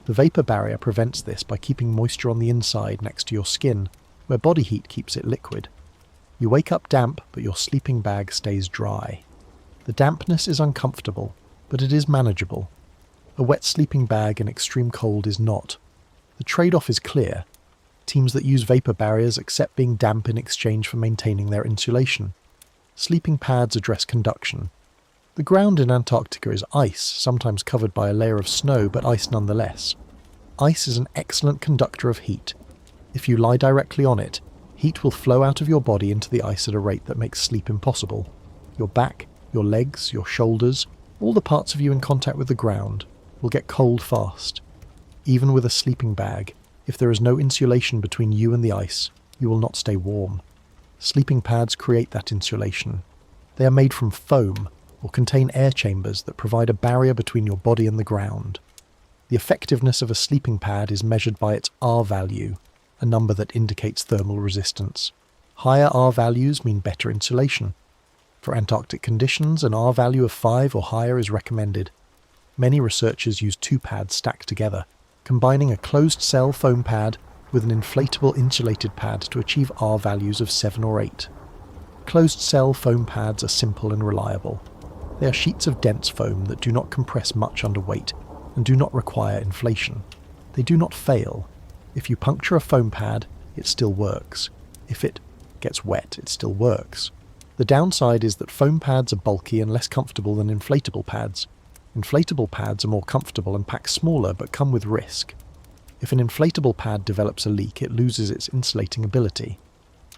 The vapor barrier prevents this by keeping moisture on the inside next to your skin, where body heat keeps it liquid. You wake up damp, but your sleeping bag stays dry. The dampness is uncomfortable, but it is manageable. A wet sleeping bag in extreme cold is not. The trade-off is clear. Teams that use vapor barriers accept being damp in exchange for maintaining their insulation. Sleeping pads address conduction. The ground in Antarctica is ice, sometimes covered by a layer of snow, but ice nonetheless. Ice is an excellent conductor of heat. If you lie directly on it, heat will flow out of your body into the ice at a rate that makes sleep impossible. Your back, your legs, your shoulders, all the parts of you in contact with the ground, will get cold fast. Even with a sleeping bag, if there is no insulation between you and the ice, you will not stay warm. Sleeping pads create that insulation. They are made from foam, or contain air chambers that provide a barrier between your body and the ground. The effectiveness of a sleeping pad is measured by its R value, a number that indicates thermal resistance. Higher R values mean better insulation. For Antarctic conditions, an R value of 5 or higher is recommended. Many researchers use 2 pads stacked together, combining a closed-cell foam pad with an inflatable insulated pad to achieve R values of 7 or 8. Closed-cell foam pads are simple and reliable. They are sheets of dense foam that do not compress much under weight and do not require inflation. They do not fail. If you puncture a foam pad, it still works. If it gets wet, it still works. The downside is that foam pads are bulky and less comfortable than inflatable pads. Inflatable pads are more comfortable and pack smaller but come with risk. If an inflatable pad develops a leak, it loses its insulating ability.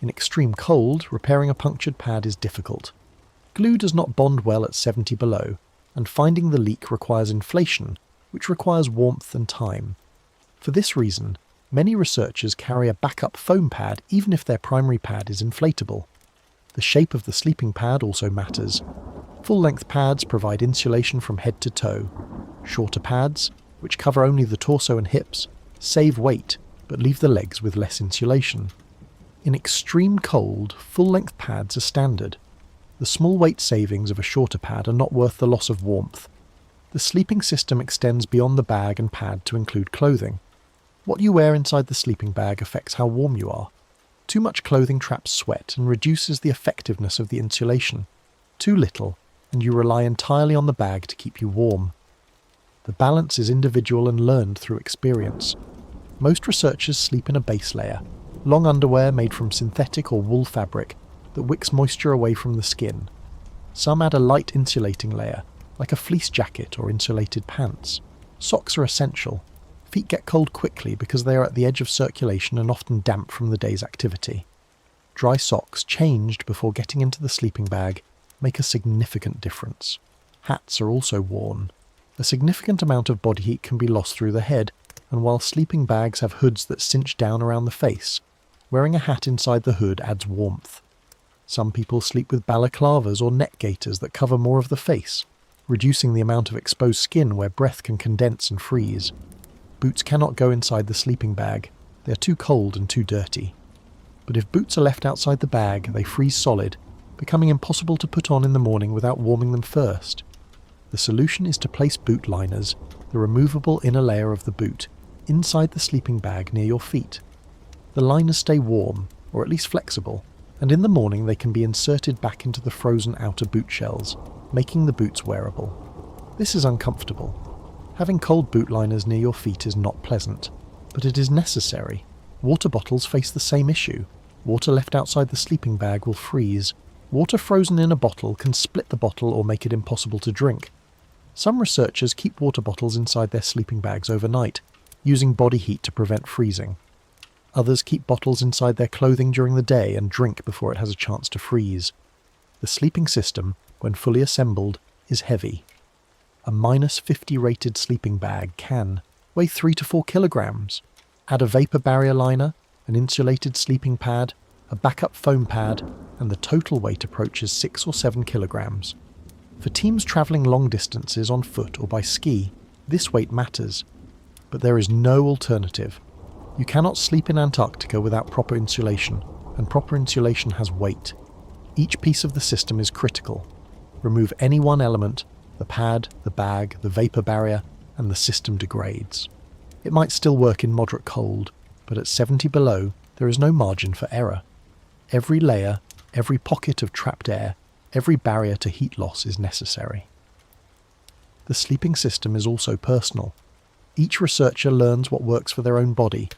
In extreme cold, repairing a punctured pad is difficult. Glue does not bond well at 70 below, and finding the leak requires inflation, which requires warmth and time. For this reason, many researchers carry a backup foam pad even if their primary pad is inflatable. The shape of the sleeping pad also matters. Full-length pads provide insulation from head to toe. Shorter pads, which cover only the torso and hips, save weight but leave the legs with less insulation. In extreme cold, full-length pads are standard. The small weight savings of a shorter pad are not worth the loss of warmth. The sleeping system extends beyond the bag and pad to include clothing. What you wear inside the sleeping bag affects how warm you are. Too much clothing traps sweat and reduces the effectiveness of the insulation. Too little, and you rely entirely on the bag to keep you warm. The balance is individual and learned through experience. Most researchers sleep in a base layer, long underwear made from synthetic or wool fabric that wicks moisture away from the skin. Some add a light insulating layer, like a fleece jacket or insulated pants. Socks are essential. Feet get cold quickly because they are at the edge of circulation and often damp from the day's activity. Dry socks, changed before getting into the sleeping bag, make a significant difference. Hats are also worn. A significant amount of body heat can be lost through the head, and while sleeping bags have hoods that cinch down around the face, wearing a hat inside the hood adds warmth. Some people sleep with balaclavas or neck gaiters that cover more of the face, reducing the amount of exposed skin where breath can condense and freeze. Boots cannot go inside the sleeping bag. They are too cold and too dirty. But if boots are left outside the bag, they freeze solid, becoming impossible to put on in the morning without warming them first. The solution is to place boot liners, the removable inner layer of the boot, inside the sleeping bag near your feet. The liners stay warm, or at least flexible, and in the morning they can be inserted back into the frozen outer boot shells, making the boots wearable. This is uncomfortable. Having cold boot liners near your feet is not pleasant, but it is necessary. Water bottles face the same issue. Water left outside the sleeping bag will freeze. Water frozen in a bottle can split the bottle or make it impossible to drink. Some researchers keep water bottles inside their sleeping bags overnight, using body heat to prevent freezing. Others keep bottles inside their clothing during the day and drink before it has a chance to freeze. The sleeping system, when fully assembled, is heavy. A -50 rated sleeping bag can weigh 3 to 4 kilograms. Add a vapor barrier liner, an insulated sleeping pad, a backup foam pad, and the total weight approaches 6 or 7 kilograms. For teams travelling long distances on foot or by ski, this weight matters. But there is no alternative. You cannot sleep in Antarctica without proper insulation, and proper insulation has weight. Each piece of the system is critical. Remove any one element, the pad, the bag, the vapor barrier, and the system degrades. It might still work in moderate cold, but at 70 below, there is no margin for error. Every layer, every pocket of trapped air, every barrier to heat loss is necessary. The sleeping system is also personal. Each researcher learns what works for their own body.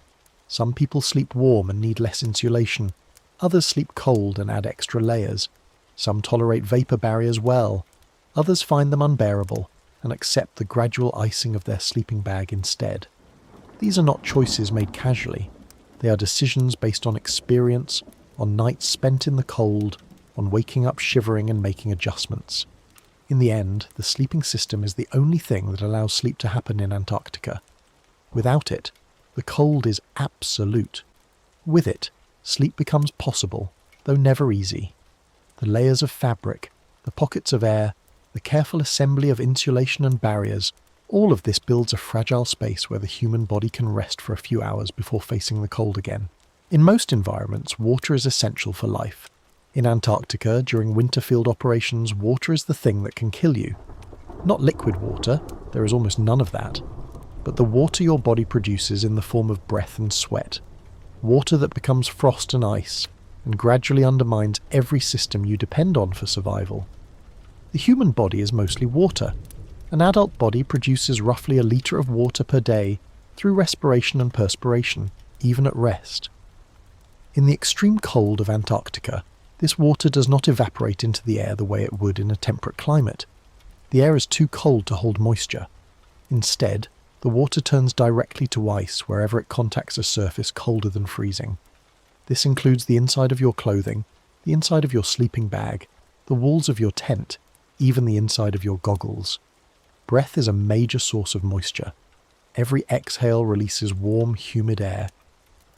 Some people sleep warm and need less insulation. Others sleep cold and add extra layers. Some tolerate vapor barriers well. Others find them unbearable and accept the gradual icing of their sleeping bag instead. These are not choices made casually. They are decisions based on experience, on nights spent in the cold, on waking up shivering and making adjustments. In the end, the sleeping system is the only thing that allows sleep to happen in Antarctica. Without it, the cold is absolute. With it, sleep becomes possible, though never easy. The layers of fabric, the pockets of air, the careful assembly of insulation and barriers, all of this builds a fragile space where the human body can rest for a few hours before facing the cold again. In most environments, water is essential for life. In Antarctica, during winter field operations, water is the thing that can kill you. Not liquid water, there is almost none of that, but the water your body produces in the form of breath and sweat. Water that becomes frost and ice, and gradually undermines every system you depend on for survival. The human body is mostly water. An adult body produces roughly a litre of water per day through respiration and perspiration, even at rest. In the extreme cold of Antarctica, this water does not evaporate into the air the way it would in a temperate climate. The air is too cold to hold moisture. Instead, the water turns directly to ice wherever it contacts a surface colder than freezing. This includes the inside of your clothing, the inside of your sleeping bag, the walls of your tent, even the inside of your goggles. Breath is a major source of moisture. Every exhale releases warm, humid air.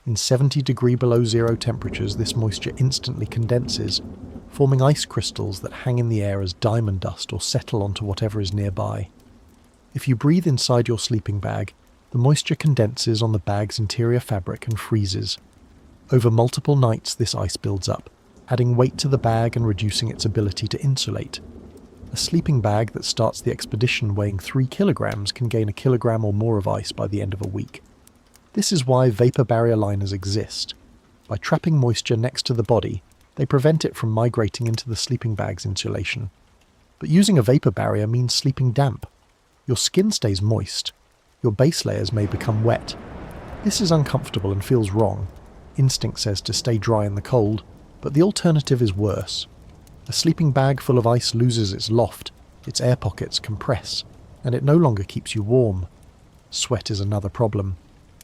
In 70 degree below zero temperatures, this moisture instantly condenses, forming ice crystals that hang in the air as diamond dust or settle onto whatever is nearby. If you breathe inside your sleeping bag, the moisture condenses on the bag's interior fabric and freezes. Over multiple nights, this ice builds up, adding weight to the bag and reducing its ability to insulate. A sleeping bag that starts the expedition weighing 3 kilograms can gain a kilogram or more of ice by the end of a week. This is why vapor barrier liners exist. By trapping moisture next to the body, they prevent it from migrating into the sleeping bag's insulation. But using a vapor barrier means sleeping damp. Your skin stays moist. Your base layers may become wet. This is uncomfortable and feels wrong. Instinct says to stay dry in the cold, but the alternative is worse. A sleeping bag full of ice loses its loft, its air pockets compress, and it no longer keeps you warm. Sweat is another problem.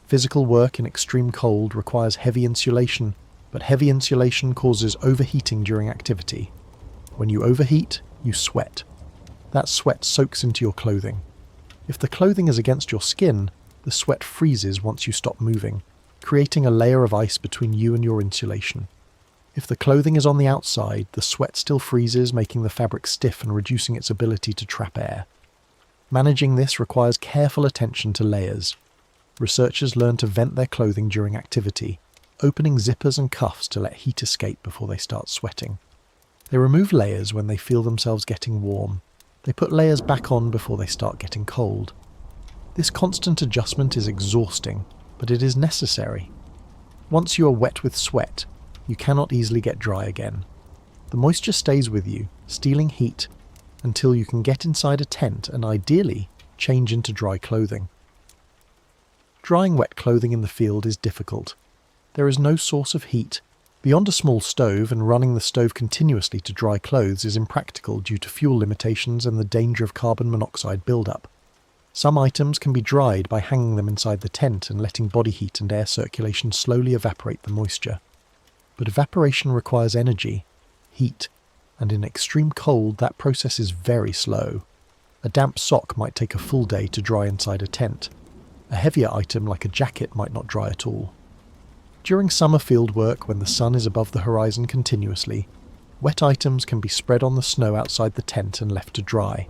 Physical work in extreme cold requires heavy insulation, but heavy insulation causes overheating during activity. When you overheat, you sweat. That sweat soaks into your clothing. If the clothing is against your skin, the sweat freezes once you stop moving, creating a layer of ice between you and your insulation. If the clothing is on the outside, the sweat still freezes, making the fabric stiff and reducing its ability to trap air. Managing this requires careful attention to layers. Researchers learn to vent their clothing during activity, opening zippers and cuffs to let heat escape before they start sweating. They remove layers when they feel themselves getting warm. They put layers back on before they start getting cold. This constant adjustment is exhausting, but it is necessary. Once you are wet with sweat, you cannot easily get dry again. The moisture stays with you, stealing heat, until you can get inside a tent and ideally change into dry clothing. Drying wet clothing in the field is difficult. There is no source of heat. Beyond a small stove, and running the stove continuously to dry clothes is impractical due to fuel limitations and the danger of carbon monoxide buildup. Some items can be dried by hanging them inside the tent and letting body heat and air circulation slowly evaporate the moisture. But evaporation requires energy, heat, and in extreme cold that process is very slow. A damp sock might take a full day to dry inside a tent. A heavier item like a jacket might not dry at all. During summer field work, when the sun is above the horizon continuously, wet items can be spread on the snow outside the tent and left to dry.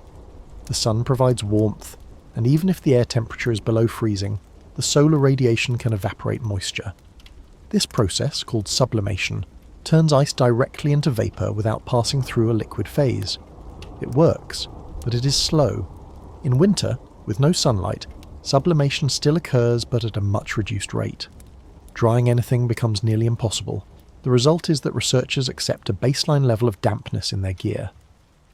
The sun provides warmth, and even if the air temperature is below freezing, the solar radiation can evaporate moisture. This process, called sublimation, turns ice directly into vapor without passing through a liquid phase. It works, but it is slow. In winter, with no sunlight, sublimation still occurs but at a much reduced rate. Drying anything becomes nearly impossible. The result is that researchers accept a baseline level of dampness in their gear.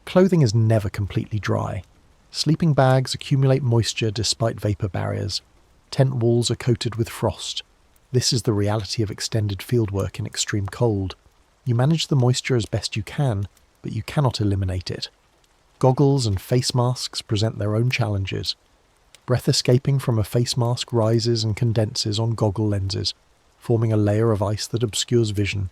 Clothing is never completely dry. Sleeping bags accumulate moisture despite vapor barriers. Tent walls are coated with frost. This is the reality of extended fieldwork in extreme cold. You manage the moisture as best you can, but you cannot eliminate it. Goggles and face masks present their own challenges. Breath escaping from a face mask rises and condenses on goggle lenses, forming a layer of ice that obscures vision.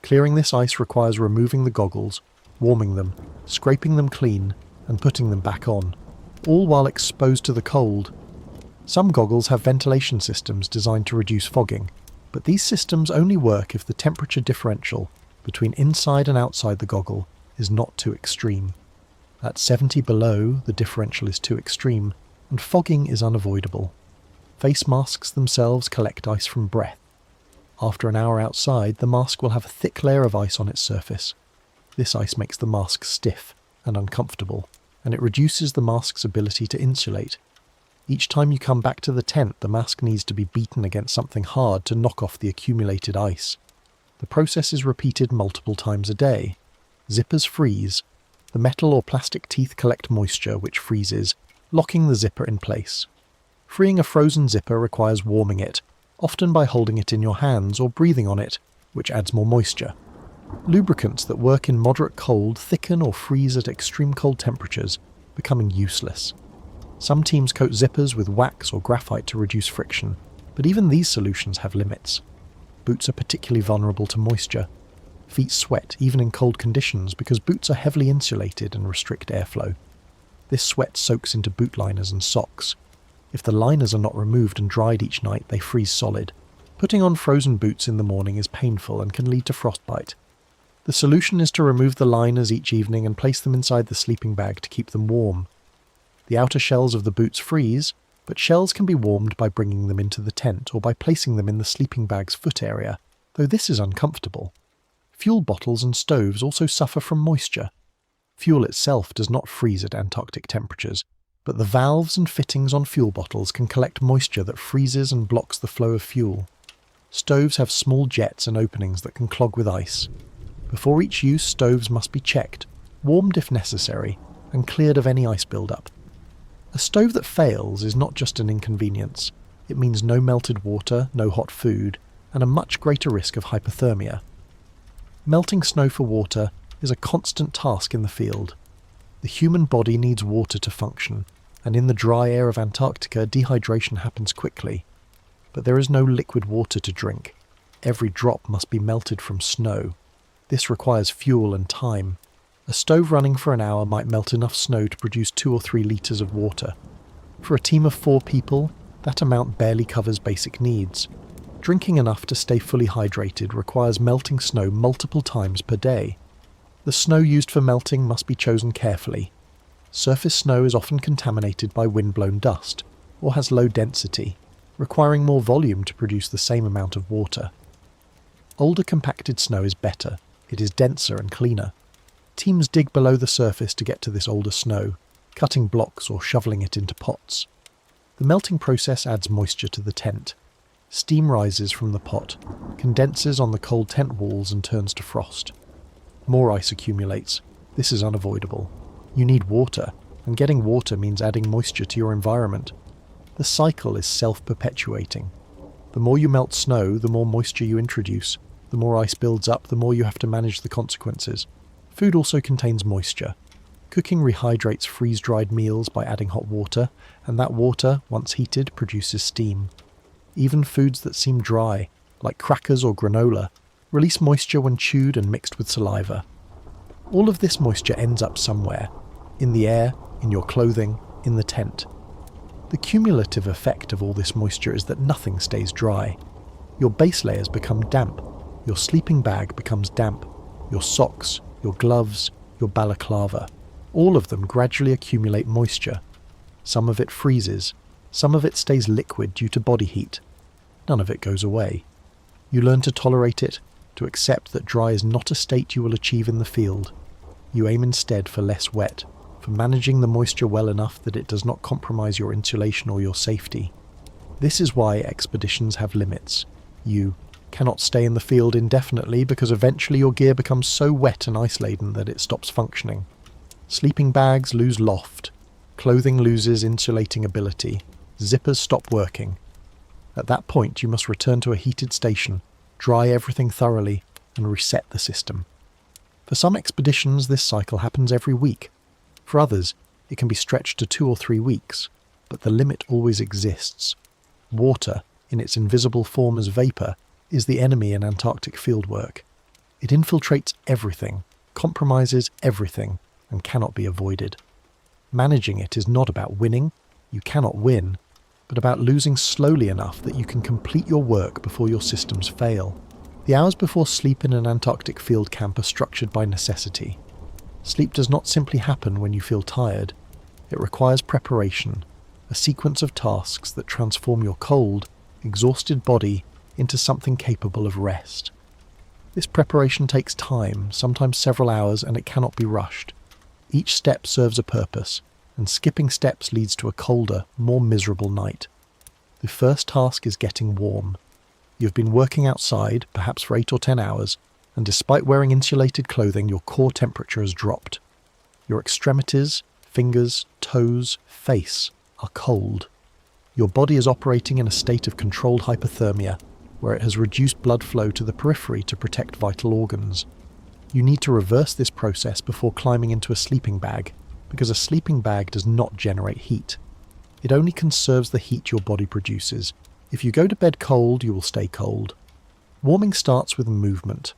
Clearing this ice requires removing the goggles, warming them, scraping them clean, and putting them back on, all while exposed to the cold. Some goggles have ventilation systems designed to reduce fogging, but these systems only work if the temperature differential between inside and outside the goggle is not too extreme. At 70 below, the differential is too extreme, and fogging is unavoidable. Face masks themselves collect ice from breath. After an hour outside, the mask will have a thick layer of ice on its surface. This ice makes the mask stiff and uncomfortable, and it reduces the mask's ability to insulate. Each time you come back to the tent, the mask needs to be beaten against something hard to knock off the accumulated ice. The process is repeated multiple times a day. Zippers freeze. The metal or plastic teeth collect moisture, which freezes, locking the zipper in place. Freeing a frozen zipper requires warming it, often by holding it in your hands or breathing on it, which adds more moisture. Lubricants that work in moderate cold thicken or freeze at extreme cold temperatures, becoming useless. Some teams coat zippers with wax or graphite to reduce friction, but even these solutions have limits. Boots are particularly vulnerable to moisture. Feet sweat even in cold conditions because boots are heavily insulated and restrict airflow. This sweat soaks into boot liners and socks. If the liners are not removed and dried each night, they freeze solid. Putting on frozen boots in the morning is painful and can lead to frostbite. The solution is to remove the liners each evening and place them inside the sleeping bag to keep them warm. The outer shells of the boots freeze, but shells can be warmed by bringing them into the tent or by placing them in the sleeping bag's foot area, though this is uncomfortable. Fuel bottles and stoves also suffer from moisture. Fuel itself does not freeze at Antarctic temperatures, but the valves and fittings on fuel bottles can collect moisture that freezes and blocks the flow of fuel. Stoves have small jets and openings that can clog with ice. Before each use, stoves must be checked, warmed if necessary, and cleared of any ice buildup. A stove that fails is not just an inconvenience. It means no melted water, no hot food, and a much greater risk of hypothermia. Melting snow for water is a constant task in the field. The human body needs water to function, and in the dry air of Antarctica, dehydration happens quickly. But there is no liquid water to drink. Every drop must be melted from snow. This requires fuel and time. A stove running for an hour might melt enough snow to produce 2 or 3 litres of water. For a team of 4 people, that amount barely covers basic needs. Drinking enough to stay fully hydrated requires melting snow multiple times per day. The snow used for melting must be chosen carefully. Surface snow is often contaminated by wind-blown dust, or has low density, requiring more volume to produce the same amount of water. Older compacted snow is better. It is denser and cleaner. Teams dig below the surface to get to this older snow, cutting blocks or shoveling it into pots. The melting process adds moisture to the tent. Steam rises from the pot, condenses on the cold tent walls and turns to frost. More ice accumulates. This is unavoidable. You need water, and getting water means adding moisture to your environment. The cycle is self-perpetuating. The more you melt snow, the more moisture you introduce. The more ice builds up, the more you have to manage the consequences. Food also contains moisture. Cooking rehydrates freeze-dried meals by adding hot water, and that water, once heated, produces steam. Even foods that seem dry, like crackers or granola, release moisture when chewed and mixed with saliva. All of this moisture ends up somewhere, in the air, in your clothing, in the tent. The cumulative effect of all this moisture is that nothing stays dry. Your base layers become damp, your sleeping bag becomes damp, your socks, your gloves, your balaclava. All of them gradually accumulate moisture. Some of it freezes, some of it stays liquid due to body heat. None of it goes away. You learn to tolerate it, to accept that dry is not a state you will achieve in the field. You aim instead for less wet, for managing the moisture well enough that it does not compromise your insulation or your safety. This is why expeditions have limits. You cannot stay in the field indefinitely because eventually your gear becomes so wet and ice-laden that it stops functioning. Sleeping bags lose loft. Clothing loses insulating ability. Zippers stop working. At that point you must return to a heated station, dry everything thoroughly, and reset the system. For some expeditions this cycle happens every week. For others, it can be stretched to 2 or 3 weeks, but the limit always exists. Water, in its invisible form as vapour, is the enemy in Antarctic fieldwork. It infiltrates everything, compromises everything, and cannot be avoided. Managing it is not about winning, you cannot win, but about losing slowly enough that you can complete your work before your systems fail. The hours before sleep in an Antarctic field camp are structured by necessity. Sleep does not simply happen when you feel tired. It requires preparation, a sequence of tasks that transform your cold, exhausted body into something capable of rest. This preparation takes time, sometimes several hours, and it cannot be rushed. Each step serves a purpose, and skipping steps leads to a colder, more miserable night. The first task is getting warm. You've been working outside, perhaps for 8 or 10 hours, and despite wearing insulated clothing, your core temperature has dropped. Your extremities, fingers, toes, face are cold. Your body is operating in a state of controlled hypothermia, where it has reduced blood flow to the periphery to protect vital organs. You need to reverse this process before climbing into a sleeping bag, because a sleeping bag does not generate heat. It only conserves the heat your body produces. If you go to bed cold, you will stay cold. Warming starts with movement.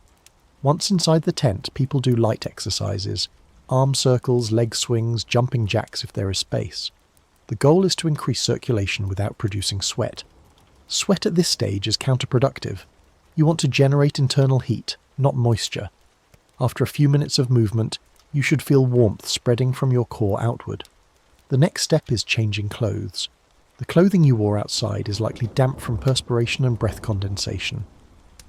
Once inside the tent, people do light exercises, arm circles, leg swings, jumping jacks if there is space. The goal is to increase circulation without producing sweat. Sweat at this stage is counterproductive. You want to generate internal heat, not moisture. After a few minutes of movement, you should feel warmth spreading from your core outward. The next step is changing clothes. The clothing you wore outside is likely damp from perspiration and breath condensation.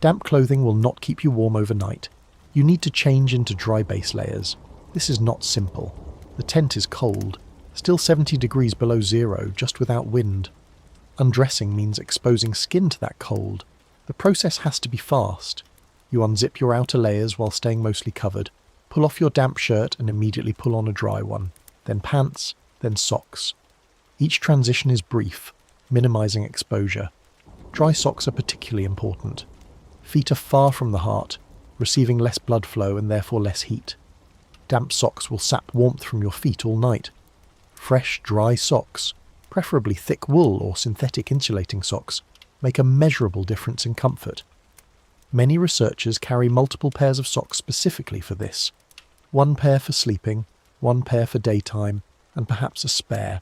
Damp clothing will not keep you warm overnight. You need to change into dry base layers. This is not simple. The tent is cold, still 70 degrees below zero, just without wind. Undressing means exposing skin to that cold. The process has to be fast. You unzip your outer layers while staying mostly covered, pull off your damp shirt and immediately pull on a dry one, then pants, then socks. Each transition is brief, minimizing exposure. Dry socks are particularly important. Feet are far from the heart, receiving less blood flow and therefore less heat. Damp socks will sap warmth from your feet all night. Fresh, dry socks, preferably thick wool or synthetic insulating socks, make a measurable difference in comfort. Many researchers carry multiple pairs of socks specifically for this. One pair for sleeping, one pair for daytime, and perhaps a spare.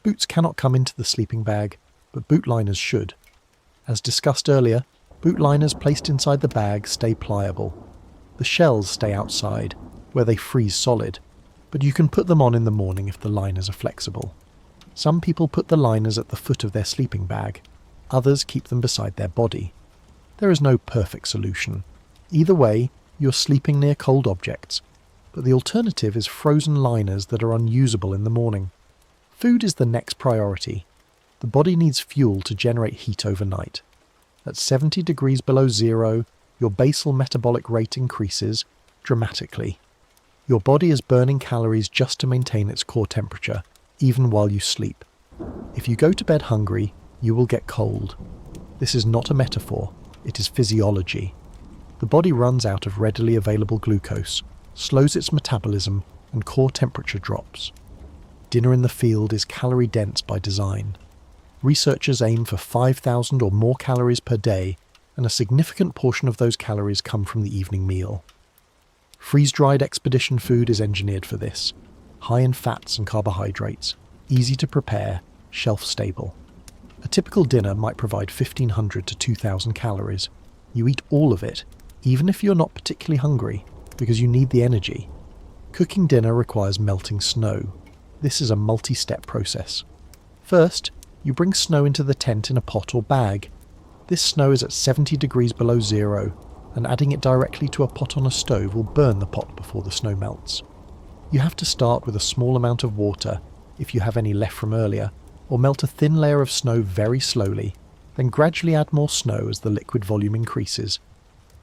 Boots cannot come into the sleeping bag, but boot liners should. As discussed earlier, boot liners placed inside the bag stay pliable. The shells stay outside, where they freeze solid, but you can put them on in the morning if the liners are flexible. Some people put the liners at the foot of their sleeping bag, others keep them beside their body. There is no perfect solution. Either way, you're sleeping near cold objects, but the alternative is frozen liners that are unusable in the morning. Food is the next priority. The body needs fuel to generate heat overnight. At 70 degrees below zero, your basal metabolic rate increases dramatically. Your body is burning calories just to maintain its core temperature, even while you sleep. If you go to bed hungry, you will get cold. This is not a metaphor, it is physiology. The body runs out of readily available glucose, slows its metabolism, and core temperature drops. Dinner in the field is calorie-dense by design. Researchers aim for 5,000 or more calories per day, and a significant portion of those calories come from the evening meal. Freeze-dried expedition food is engineered for this. High in fats and carbohydrates, easy to prepare, shelf-stable. A typical dinner might provide 1,500 to 2,000 calories. You eat all of it, even if you're not particularly hungry, because you need the energy. Cooking dinner requires melting snow. This is a multi-step process. First, you bring snow into the tent in a pot or bag. This snow is at 70 degrees below zero, and adding it directly to a pot on a stove will burn the pot before the snow melts. You have to start with a small amount of water, if you have any left from earlier, or melt a thin layer of snow very slowly, then gradually add more snow as the liquid volume increases.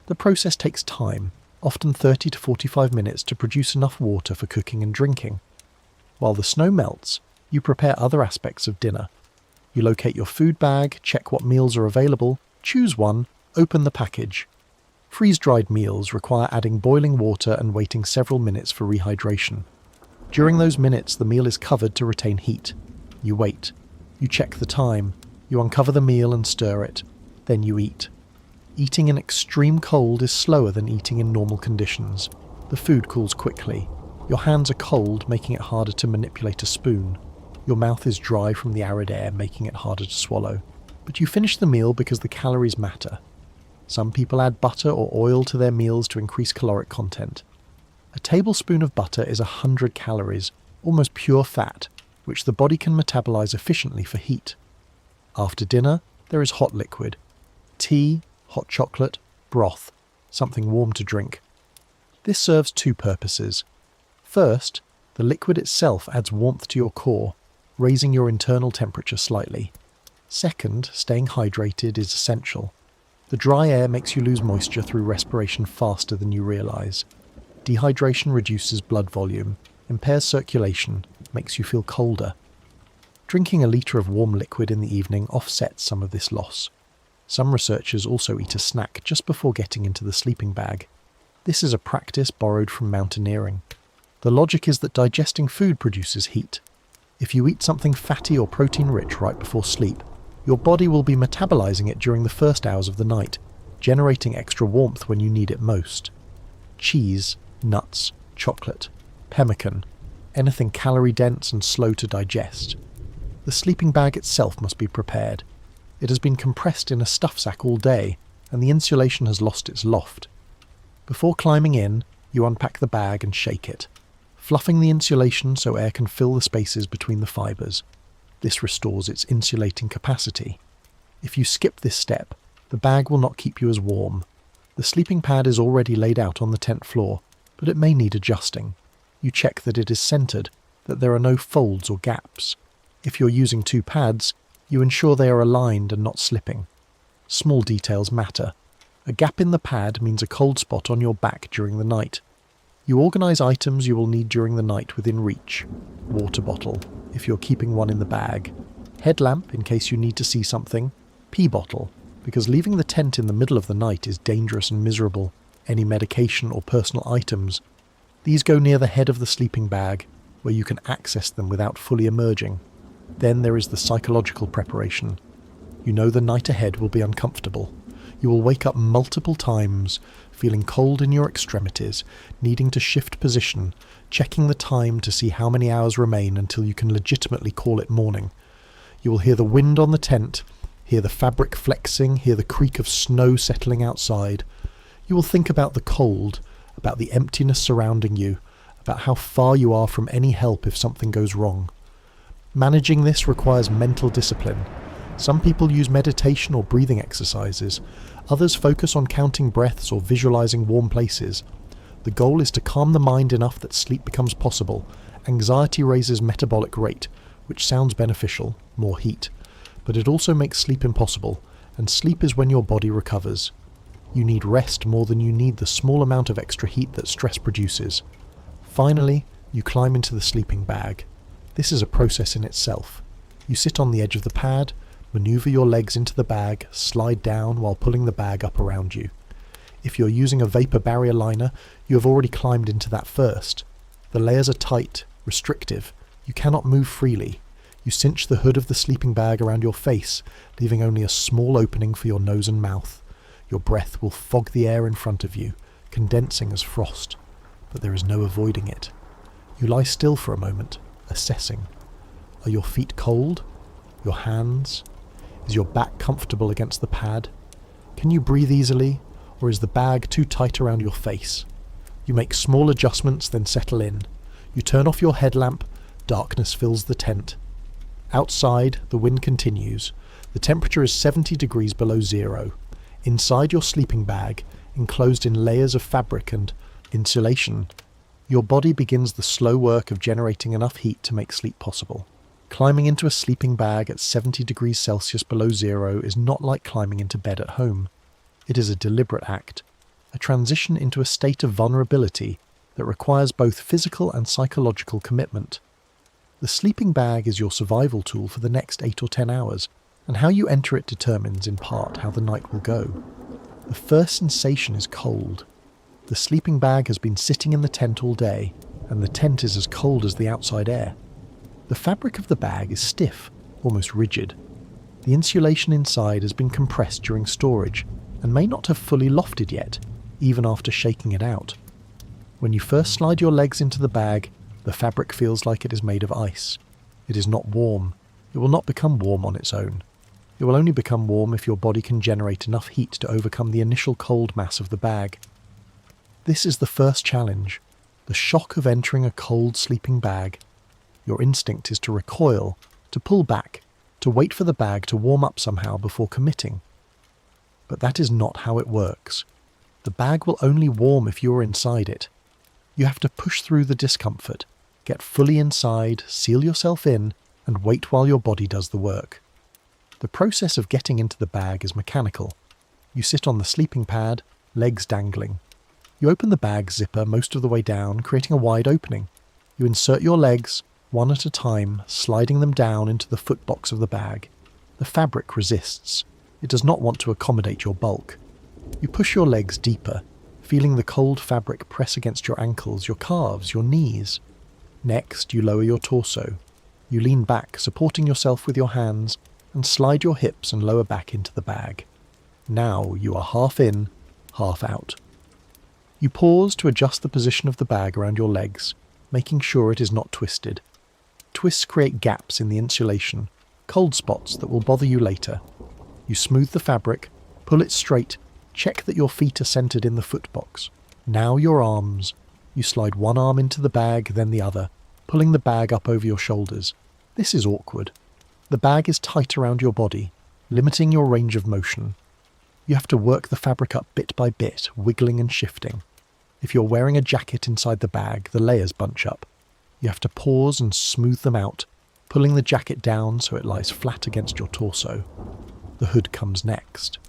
The process takes time, often 30 to 45 minutes to produce enough water for cooking and drinking. While the snow melts, you prepare other aspects of dinner. You locate your food bag, check what meals are available, choose one, open the package. Freeze-dried meals require adding boiling water and waiting several minutes for rehydration. During those minutes, the meal is covered to retain heat. You wait. You check the time. You uncover the meal and stir it. Then you eat. Eating in extreme cold is slower than eating in normal conditions. The food cools quickly. Your hands are cold, making it harder to manipulate a spoon. Your mouth is dry from the arid air, making it harder to swallow. But you finish the meal because the calories matter. Some people add butter or oil to their meals to increase caloric content. A tablespoon of butter is 100 calories, almost pure fat, which the body can metabolize efficiently for heat. After dinner, there is hot liquid. Tea, hot chocolate, broth, something warm to drink. This serves two purposes. First, the liquid itself adds warmth to your core, raising your internal temperature slightly. Second, staying hydrated is essential. The dry air makes you lose moisture through respiration faster than you realize. Dehydration reduces blood volume, impairs circulation, makes you feel colder. Drinking a litre of warm liquid in the evening offsets some of this loss. Some researchers also eat a snack just before getting into the sleeping bag. This is a practice borrowed from mountaineering. The logic is that digesting food produces heat. If you eat something fatty or protein-rich right before sleep, your body will be metabolizing it during the first hours of the night, generating extra warmth when you need it most. Cheese, nuts, chocolate, pemmican, anything calorie-dense and slow to digest. The sleeping bag itself must be prepared. It has been compressed in a stuff sack all day, and the insulation has lost its loft. Before climbing in, you unpack the bag and shake it, fluffing the insulation so air can fill the spaces between the fibres. This restores its insulating capacity. If you skip this step, the bag will not keep you as warm. The sleeping pad is already laid out on the tent floor, but it may need adjusting. You check that it is centered, that there are no folds or gaps. If you're using two pads, you ensure they are aligned and not slipping. Small details matter. A gap in the pad means a cold spot on your back during the night. You organise items you will need during the night within reach. Water bottle, if you're keeping one in the bag. Headlamp, in case you need to see something. Pee bottle, because leaving the tent in the middle of the night is dangerous and miserable. Any medication or personal items. These go near the head of the sleeping bag, where you can access them without fully emerging. Then there is the psychological preparation. You know the night ahead will be uncomfortable. You will wake up multiple times, feeling cold in your extremities, needing to shift position, checking the time to see how many hours remain until you can legitimately call it morning. You will hear the wind on the tent, hear the fabric flexing, hear the creak of snow settling outside. You will think about the cold, about the emptiness surrounding you, about how far you are from any help if something goes wrong. Managing this requires mental discipline. Some people use meditation or breathing exercises. Others focus on counting breaths or visualizing warm places. The goal is to calm the mind enough that sleep becomes possible. Anxiety raises metabolic rate, which sounds beneficial, more heat. But it also makes sleep impossible, and sleep is when your body recovers. You need rest more than you need the small amount of extra heat that stress produces. Finally, you climb into the sleeping bag. This is a process in itself. You sit on the edge of the pad, maneuver your legs into the bag, slide down while pulling the bag up around you. If you're using a vapor barrier liner, you have already climbed into that first. The layers are tight, restrictive. You cannot move freely. You cinch the hood of the sleeping bag around your face, leaving only a small opening for your nose and mouth. Your breath will fog the air in front of you, condensing as frost, but there is no avoiding it. You lie still for a moment, assessing. Are your feet cold? Your hands? Is your back comfortable against the pad? Can you breathe easily, or is the bag too tight around your face? You make small adjustments, then settle in. You turn off your headlamp. Darkness fills the tent. Outside, the wind continues. The temperature is 70 degrees below zero. Inside your sleeping bag, enclosed in layers of fabric and insulation, your body begins the slow work of generating enough heat to make sleep possible. Climbing into a sleeping bag at 70 degrees Celsius below zero is not like climbing into bed at home. It is a deliberate act, a transition into a state of vulnerability that requires both physical and psychological commitment. The sleeping bag is your survival tool for the next 8 or 10 hours, and how you enter it determines in part how the night will go. The first sensation is cold. The sleeping bag has been sitting in the tent all day, and the tent is as cold as the outside air. The fabric of the bag is stiff, almost rigid. The insulation inside has been compressed during storage, and may not have fully lofted yet, even after shaking it out. When you first slide your legs into the bag, the fabric feels like it is made of ice. It is not warm. It will not become warm on its own. It will only become warm if your body can generate enough heat to overcome the initial cold mass of the bag. This is the first challenge, the shock of entering a cold sleeping bag. Your instinct is to recoil, to pull back, to wait for the bag to warm up somehow before committing. But that is not how it works. The bag will only warm if you are inside it. You have to push through the discomfort, get fully inside, seal yourself in, and wait while your body does the work. The process of getting into the bag is mechanical. You sit on the sleeping pad, legs dangling. You open the bag zipper most of the way down, creating a wide opening. You insert your legs, one at a time, sliding them down into the footbox of the bag. The fabric resists. It does not want to accommodate your bulk. You push your legs deeper, feeling the cold fabric press against your ankles, your calves, your knees. Next, you lower your torso. You lean back, supporting yourself with your hands, and slide your hips and lower back into the bag. Now you are half in, half out. You pause to adjust the position of the bag around your legs, making sure it is not twisted. Twists create gaps in the insulation, cold spots that will bother you later. You smooth the fabric, pull it straight, check that your feet are centered in the footbox. Now your arms. You slide one arm into the bag, then the other, pulling the bag up over your shoulders. This is awkward. The bag is tight around your body, limiting your range of motion. You have to work the fabric up bit by bit, wiggling and shifting. If you're wearing a jacket inside the bag, the layers bunch up. You have to pause and smooth them out, pulling the jacket down so it lies flat against your torso. The hood comes next.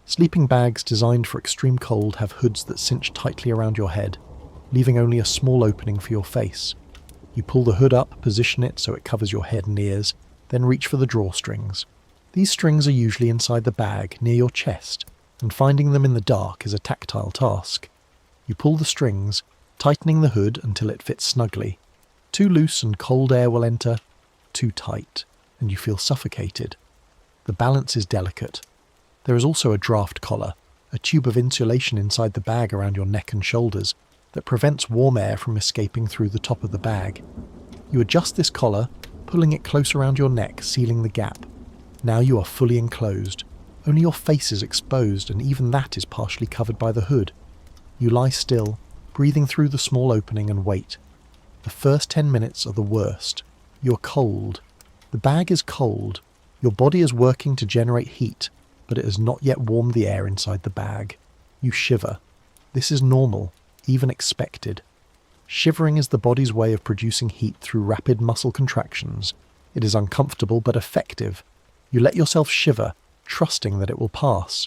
Sleeping bags designed for extreme cold have hoods that cinch tightly around your head, leaving only a small opening for your face. You pull the hood up, position it so it covers your head and ears, then reach for the drawstrings. These strings are usually inside the bag, near your chest, and finding them in the dark is a tactile task. You pull the strings, tightening the hood until it fits snugly. Too loose and cold air will enter, too tight, and you feel suffocated. The balance is delicate. There is also a draft collar, a tube of insulation inside the bag around your neck and shoulders that prevents warm air from escaping through the top of the bag. You adjust this collar, pulling it close around your neck, sealing the gap. Now you are fully enclosed. Only your face is exposed, and even that is partially covered by the hood. You lie still, breathing through the small opening, and wait. The first 10 minutes are the worst. You're cold. The bag is cold. Your body is working to generate heat, but it has not yet warmed the air inside the bag. You shiver. This is normal, even expected. Shivering is the body's way of producing heat through rapid muscle contractions. It is uncomfortable but effective. You let yourself shiver, trusting that it will pass.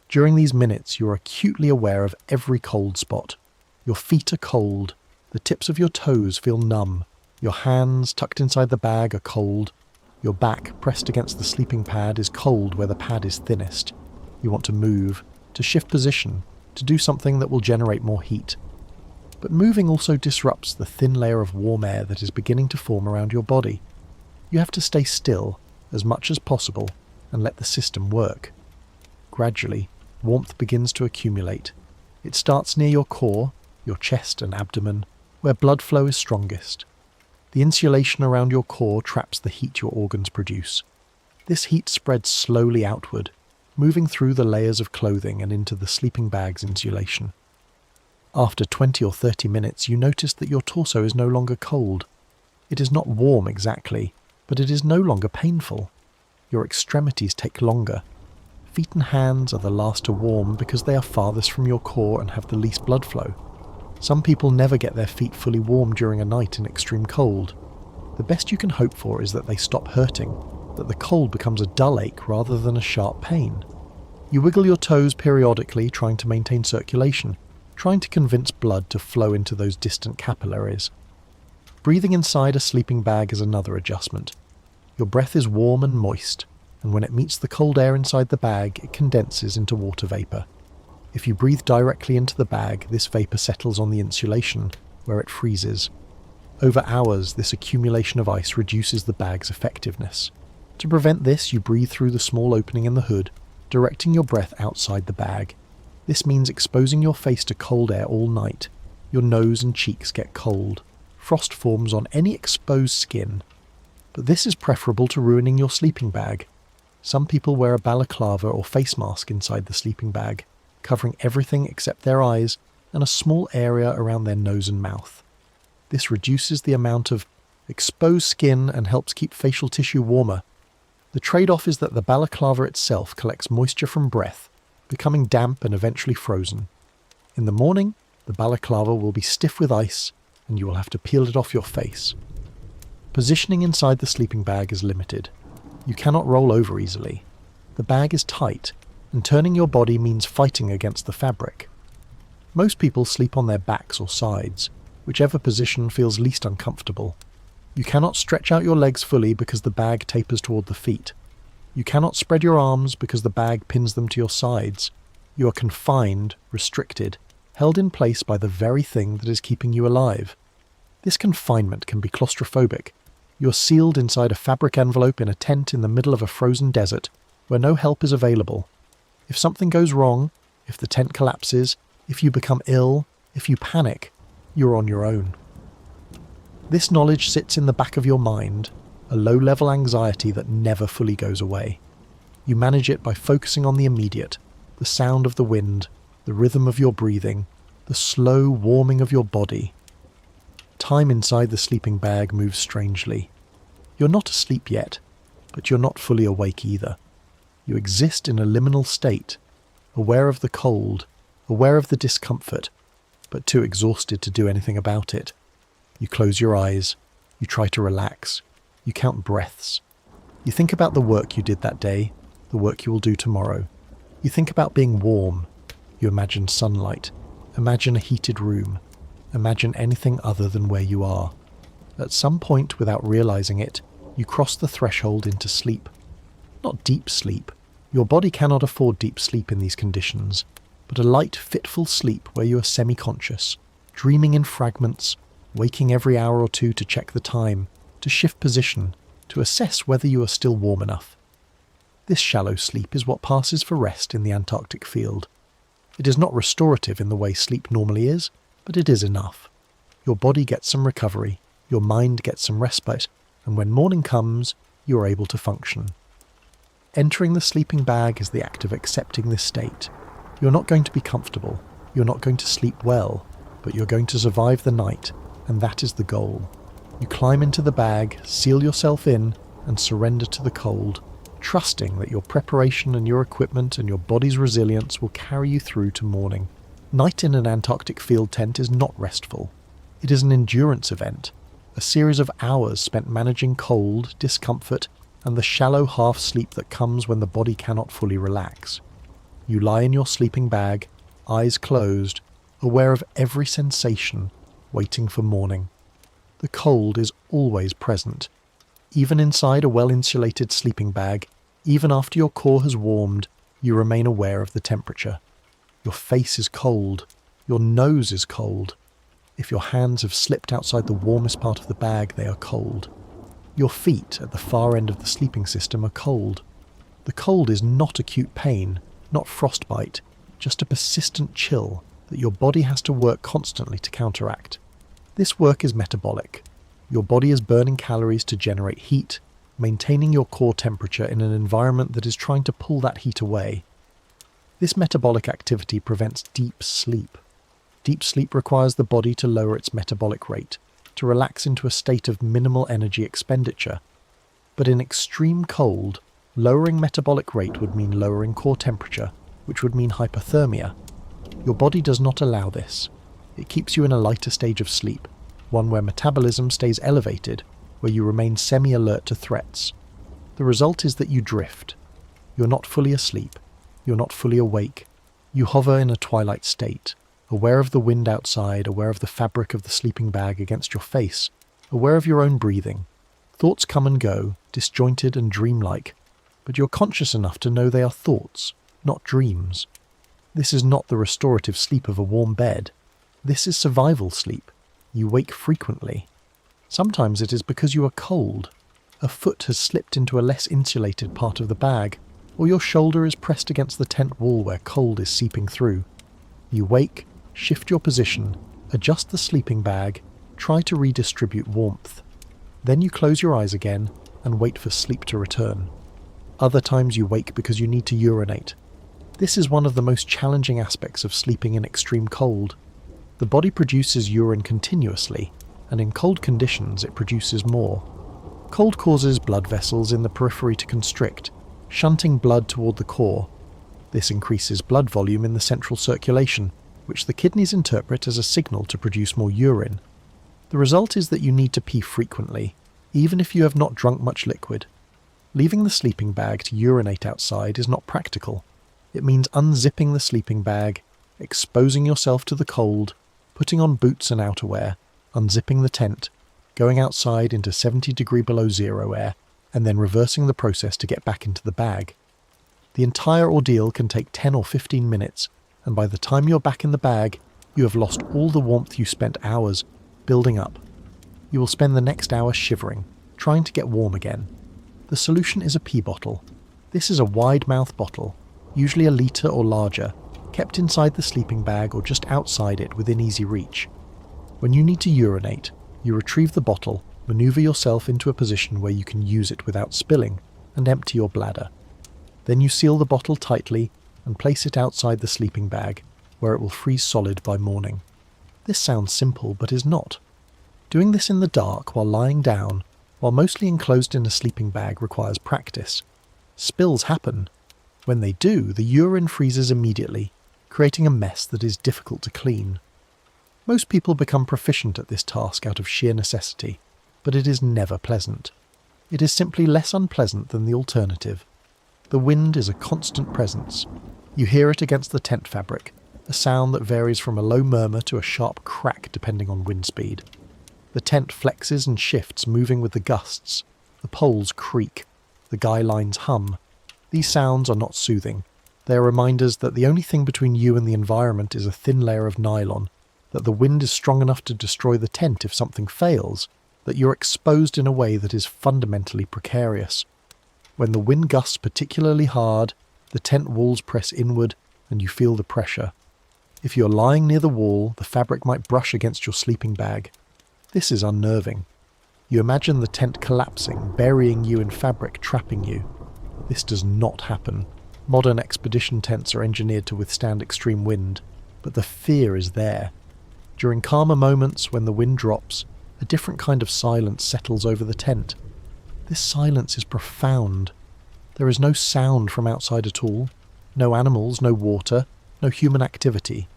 During these minutes, you are acutely aware of every cold spot. Your feet are cold. The tips of your toes feel numb. Your hands, tucked inside the bag, are cold. Your back, pressed against the sleeping pad, is cold where the pad is thinnest. You want to move, to shift position, to do something that will generate more heat. But moving also disrupts the thin layer of warm air that is beginning to form around your body. You have to stay still, as much as possible, and let the system work. Gradually, warmth begins to accumulate. It starts near your core, your chest and abdomen, where blood flow is strongest. The insulation around your core traps the heat your organs produce. This heat spreads slowly outward, moving through the layers of clothing and into the sleeping bag's insulation. After 20 or 30 minutes, you notice that your torso is no longer cold. It is not warm exactly, but it is no longer painful. Your extremities take longer. Feet and hands are the last to warm because they are farthest from your core and have the least blood flow. Some people never get their feet fully warm during a night in extreme cold. The best you can hope for is that they stop hurting, that the cold becomes a dull ache rather than a sharp pain. You wiggle your toes periodically, trying to maintain circulation, trying to convince blood to flow into those distant capillaries. Breathing inside a sleeping bag is another adjustment. Your breath is warm and moist, and when it meets the cold air inside the bag, it condenses into water vapour. If you breathe directly into the bag, this vapour settles on the insulation, where it freezes. Over hours, this accumulation of ice reduces the bag's effectiveness. To prevent this, you breathe through the small opening in the hood, directing your breath outside the bag. This means exposing your face to cold air all night. Your nose and cheeks get cold. Frost forms on any exposed skin. But this is preferable to ruining your sleeping bag. Some people wear a balaclava or face mask inside the sleeping bag, covering everything except their eyes and a small area around their nose and mouth. This reduces the amount of exposed skin and helps keep facial tissue warmer. The trade-off is that the balaclava itself collects moisture from breath, becoming damp and eventually frozen. In the morning, the balaclava will be stiff with ice, and you will have to peel it off your face. Positioning inside the sleeping bag is limited. You cannot roll over easily. The bag is tight, and turning your body means fighting against the fabric. Most people sleep on their backs or sides, whichever position feels least uncomfortable. You cannot stretch out your legs fully because the bag tapers toward the feet. You cannot spread your arms because the bag pins them to your sides. You are confined, restricted, held in place by the very thing that is keeping you alive. This confinement can be claustrophobic. You are sealed inside a fabric envelope in a tent in the middle of a frozen desert where no help is available. If something goes wrong, if the tent collapses, if you become ill, if you panic, you're on your own. This knowledge sits in the back of your mind, a low-level anxiety that never fully goes away. You manage it by focusing on the immediate, the sound of the wind, the rhythm of your breathing, the slow warming of your body. Time inside the sleeping bag moves strangely. You're not asleep yet, but you're not fully awake either. You exist in a liminal state. aware of the cold, aware of the discomfort, but too exhausted to do anything about it. You close your eyes, you try to relax, you count breaths. You think about the work you did that day, the work you will do tomorrow. You think about being warm. You imagine sunlight. Imagine a heated room. Imagine anything other than where you are. At some point, without realizing it, you cross the threshold into sleep. Not deep sleep. Your body cannot afford deep sleep in these conditions, but a light, fitful sleep where you are semi-conscious, dreaming in fragments, waking every hour or two to check the time, to shift position, to assess whether you are still warm enough. This shallow sleep is what passes for rest in the Antarctic field. It is not restorative in the way sleep normally is, but it is enough. Your body gets some recovery, your mind gets some respite, and when morning comes, you are able to function. Entering the sleeping bag is the act of accepting this state. You're not going to be comfortable, you're not going to sleep well, but you're going to survive the night, and that is the goal. You climb into the bag, seal yourself in, and surrender to the cold, trusting that your preparation and your equipment and your body's resilience will carry you through to morning. Night in an Antarctic field tent is not restful. It is an endurance event, a series of hours spent managing cold, discomfort, and the shallow half-sleep that comes when the body cannot fully relax. You lie in your sleeping bag, eyes closed, aware of every sensation, waiting for morning. The cold is always present. Even inside a well-insulated sleeping bag, even after your core has warmed, you remain aware of the temperature. Your face is cold. Your nose is cold. If your hands have slipped outside the warmest part of the bag, they are cold. Your feet at the far end of the sleeping system are cold. The cold is not acute pain, not frostbite, just a persistent chill that your body has to work constantly to counteract. This work is metabolic. Your body is burning calories to generate heat, maintaining your core temperature in an environment that is trying to pull that heat away. This metabolic activity prevents deep sleep. Deep sleep requires the body to lower its metabolic rate, to relax into a state of minimal energy expenditure. But in extreme cold, lowering metabolic rate would mean lowering core temperature, which would mean hypothermia. Your body does not allow this. It keeps you in a lighter stage of sleep, one where metabolism stays elevated, where you remain semi-alert to threats. The result is that you drift. You're not fully asleep. You're not fully awake. You hover in a twilight state, aware of the wind outside, aware of the fabric of the sleeping bag against your face, aware of your own breathing. Thoughts come and go, disjointed and dreamlike, but you're conscious enough to know they are thoughts, not dreams. This is not the restorative sleep of a warm bed. This is survival sleep. You wake frequently. Sometimes it is because you are cold. A foot has slipped into a less insulated part of the bag, or your shoulder is pressed against the tent wall where cold is seeping through. You wake, shift your position, adjust the sleeping bag, try to redistribute warmth. Then you close your eyes again and wait for sleep to return. Other times you wake because you need to urinate. This is one of the most challenging aspects of sleeping in extreme cold. The body produces urine continuously, and in cold conditions it produces more. Cold causes blood vessels in the periphery to constrict, shunting blood toward the core. This increases blood volume in the central circulation, which the kidneys interpret as a signal to produce more urine. The result is that you need to pee frequently, even if you have not drunk much liquid. Leaving the sleeping bag to urinate outside is not practical. It means unzipping the sleeping bag, exposing yourself to the cold, putting on boots and outerwear, unzipping the tent, going outside into 70 degree below zero air, and then reversing the process to get back into the bag. The entire ordeal can take 10 or 15 minutes, and by the time you're back in the bag, you have lost all the warmth you spent hours building up. You will spend the next hour shivering, trying to get warm again. The solution is a pee bottle. This is a wide-mouth bottle, usually a litre or larger, kept inside the sleeping bag or just outside it within easy reach. When you need to urinate, you retrieve the bottle, maneuver yourself into a position where you can use it without spilling, and empty your bladder. Then you seal the bottle tightly and place it outside the sleeping bag, where it will freeze solid by morning. This sounds simple, but is not. Doing this in the dark while lying down, while mostly enclosed in a sleeping bag, requires practice. Spills happen. When they do, the urine freezes immediately, creating a mess that is difficult to clean. Most people become proficient at this task out of sheer necessity, but it is never pleasant. It is simply less unpleasant than the alternative. The wind is a constant presence. You hear it against the tent fabric, a sound that varies from a low murmur to a sharp crack depending on wind speed. The tent flexes and shifts, moving with the gusts. The poles creak. The guy lines hum. These sounds are not soothing. They are reminders that the only thing between you and the environment is a thin layer of nylon, that the wind is strong enough to destroy the tent if something fails, that you're exposed in a way that is fundamentally precarious. When the wind gusts particularly hard, the tent walls press inward and you feel the pressure. If you're lying near the wall, the fabric might brush against your sleeping bag. This is unnerving. You imagine the tent collapsing, burying you in fabric, trapping you. This does not happen. Modern expedition tents are engineered to withstand extreme wind, but the fear is there. During calmer moments, when the wind drops, a different kind of silence settles over the tent. This silence is profound. There is no sound from outside at all, no animals, no water, no human activity.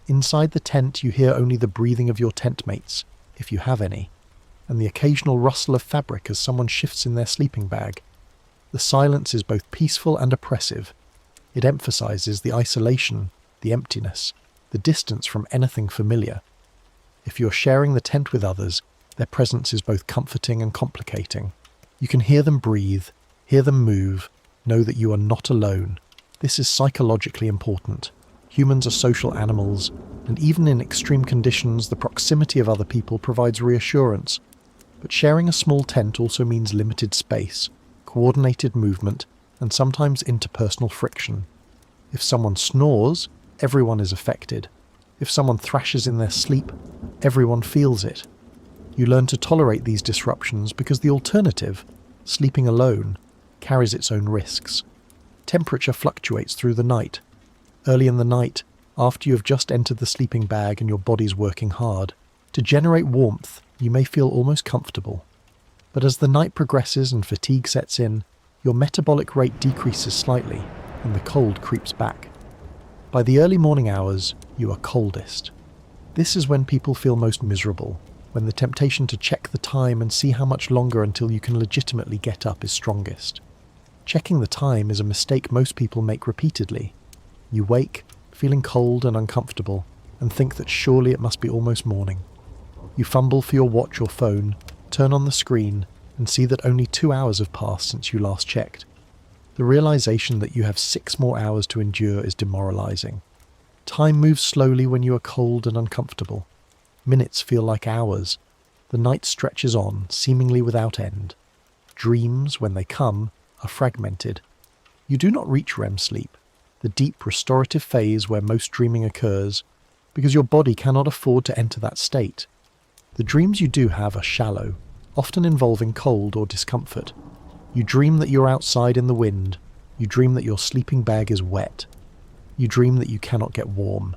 Inside the tent you hear only the breathing of your tent mates, if you have any, and the occasional rustle of fabric as someone shifts in their sleeping bag. The silence is both peaceful and oppressive. It emphasizes the isolation, the emptiness, the distance from anything familiar. If you're sharing the tent with others, their presence is both comforting and complicating. You can hear them breathe, hear them move, know that you are not alone. This is psychologically important. Humans are social animals, and even in extreme conditions, the proximity of other people provides reassurance. But sharing a small tent also means limited space, coordinated movement, and sometimes interpersonal friction. If someone snores, everyone is affected. If someone thrashes in their sleep, everyone feels it. You learn to tolerate these disruptions because the alternative, sleeping alone, carries its own risks. Temperature fluctuates through the night. Early in the night, after you have just entered the sleeping bag and your body's working hard, to generate warmth, you may feel almost comfortable. But as the night progresses and fatigue sets in, your metabolic rate decreases slightly and the cold creeps back. By the early morning hours, you are coldest. This is when people feel most miserable, when the temptation to check the time and see how much longer until you can legitimately get up is strongest. Checking the time is a mistake most people make repeatedly. You wake, feeling cold and uncomfortable, and think that surely it must be almost morning. You fumble for your watch or phone, turn on the screen, and see that only 2 hours have passed since you last checked. The realization that you have 6 more hours to endure is demoralizing. Time moves slowly when you are cold and uncomfortable. Minutes feel like hours. The night stretches on, seemingly without end. Dreams, when they come, are fragmented. You do not reach REM sleep, the deep restorative phase where most dreaming occurs, because your body cannot afford to enter that state. The dreams you do have are shallow, often involving cold or discomfort. You dream that you're outside in the wind. You dream that your sleeping bag is wet. You dream that you cannot get warm.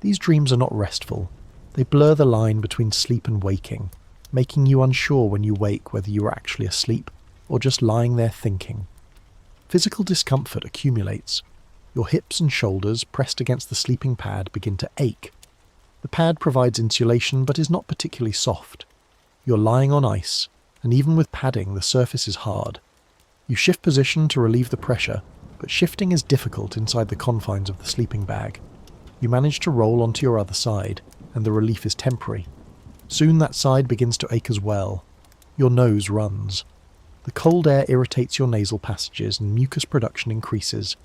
These dreams are not restful. They blur the line between sleep and waking, making you unsure when you wake whether you are actually asleep or just lying there thinking. Physical discomfort accumulates. Your hips and shoulders, pressed against the sleeping pad, begin to ache. The pad provides insulation but is not particularly soft. You're lying on ice, and even with padding, the surface is hard. You shift position to relieve the pressure, but shifting is difficult inside the confines of the sleeping bag. You manage to roll onto your other side, and the relief is temporary. Soon that side begins to ache as well. Your nose runs. The cold air irritates your nasal passages and mucus production increases.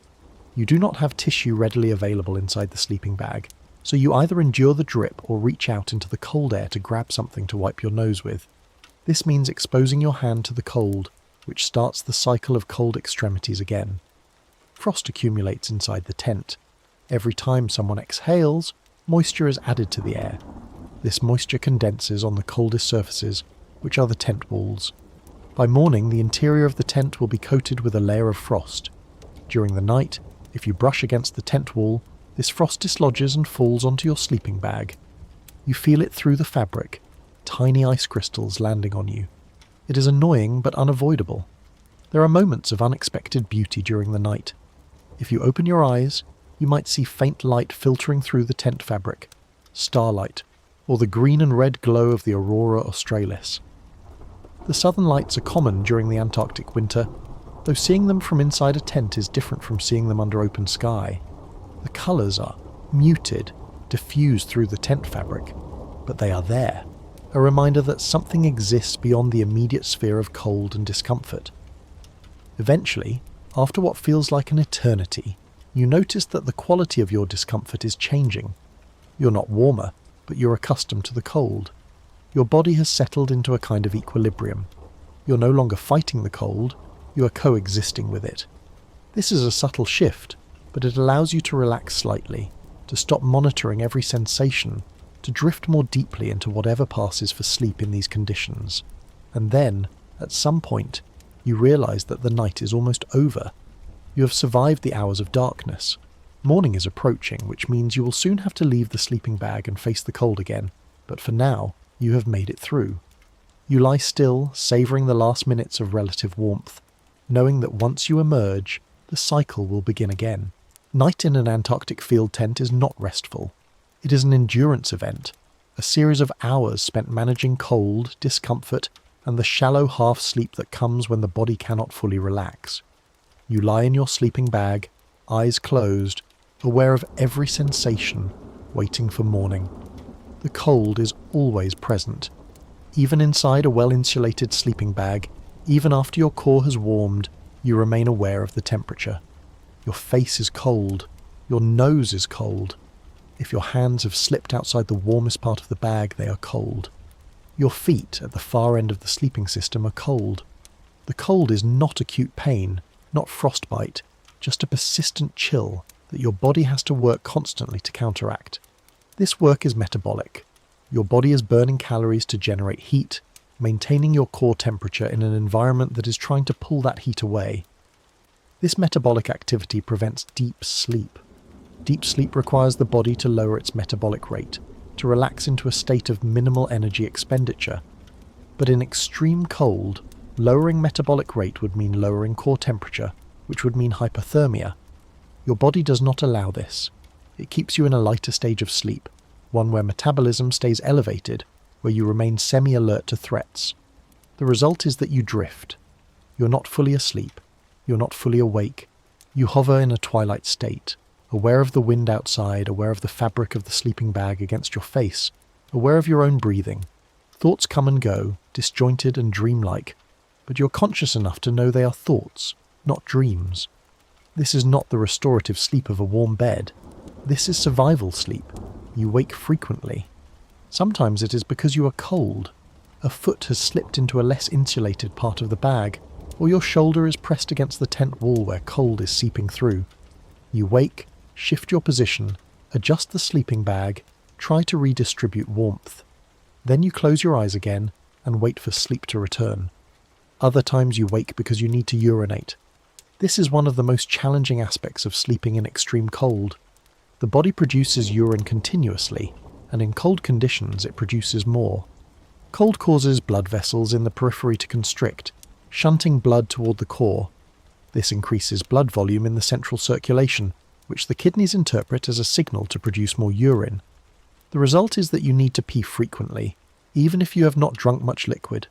You do not have tissue readily available inside the sleeping bag, so you either endure the drip or reach out into the cold air to grab something to wipe your nose with. This means exposing your hand to the cold, which starts the cycle of cold extremities again. Frost accumulates inside the tent. Every time someone exhales, moisture is added to the air. This moisture condenses on the coldest surfaces, which are the tent walls. By morning, the interior of the tent will be coated with a layer of frost. During the night, if you brush against the tent wall, this frost dislodges and falls onto your sleeping bag. You feel it through the fabric, tiny ice crystals landing on you. It is annoying but unavoidable. There are moments of unexpected beauty during the night. If you open your eyes, you might see faint light filtering through the tent fabric, starlight, or the green and red glow of the Aurora australis. The southern lights are common during the Antarctic winter, though seeing them from inside a tent is different from seeing them under open sky. The colours are muted, diffused through the tent fabric, but they are there, a reminder that something exists beyond the immediate sphere of cold and discomfort. Eventually, after what feels like an eternity, you notice that the quality of your discomfort is changing. You're not warmer, but you're accustomed to the cold. Your body has settled into a kind of equilibrium. You're no longer fighting the cold, you are coexisting with it. This is a subtle shift, but it allows you to relax slightly, to stop monitoring every sensation, to drift more deeply into whatever passes for sleep in these conditions. And then, at some point, you realize that the night is almost over. You have survived the hours of darkness. Morning is approaching, which means you will soon have to leave the sleeping bag and face the cold again, but for now, you have made it through. You lie still, savouring the last minutes of relative warmth, knowing that once you emerge, the cycle will begin again. Night in an Antarctic field tent is not restful. It is an endurance event, a series of hours spent managing cold, discomfort, and the shallow half-sleep that comes when the body cannot fully relax. You lie in your sleeping bag, eyes closed, aware of every sensation, waiting for morning. The cold is always present. Even inside a well-insulated sleeping bag, even after your core has warmed, you remain aware of the temperature. Your face is cold. Your nose is cold. If your hands have slipped outside the warmest part of the bag, they are cold. Your feet at the far end of the sleeping system are cold. The cold is not acute pain, not frostbite, just a persistent chill that your body has to work constantly to counteract. This work is metabolic. Your body is burning calories to generate heat, maintaining your core temperature in an environment that is trying to pull that heat away. This metabolic activity prevents deep sleep. Deep sleep requires the body to lower its metabolic rate, to relax into a state of minimal energy expenditure. But in extreme cold, lowering metabolic rate would mean lowering core temperature, which would mean hypothermia. Your body does not allow this. It keeps you in a lighter stage of sleep, one where metabolism stays elevated, where you remain semi-alert to threats. The result is that you drift. You're not fully asleep. You're not fully awake. You hover in a twilight state, aware of the wind outside, aware of the fabric of the sleeping bag against your face, aware of your own breathing. Thoughts come and go, disjointed and dreamlike, but you're conscious enough to know they are thoughts, not dreams. This is not the restorative sleep of a warm bed. This is survival sleep. You wake frequently. Sometimes it is because you are cold. A foot has slipped into a less insulated part of the bag, or your shoulder is pressed against the tent wall where cold is seeping through. You wake, shift your position, adjust the sleeping bag, try to redistribute warmth. Then you close your eyes again and wait for sleep to return. Other times you wake because you need to urinate. This is one of the most challenging aspects of sleeping in extreme cold. The body produces urine continuously, and in cold conditions it produces more. Cold causes blood vessels in the periphery to constrict, shunting blood toward the core. This increases blood volume in the central circulation, which the kidneys interpret as a signal to produce more urine. The result is that you need to pee frequently, even if you have not drunk much liquid.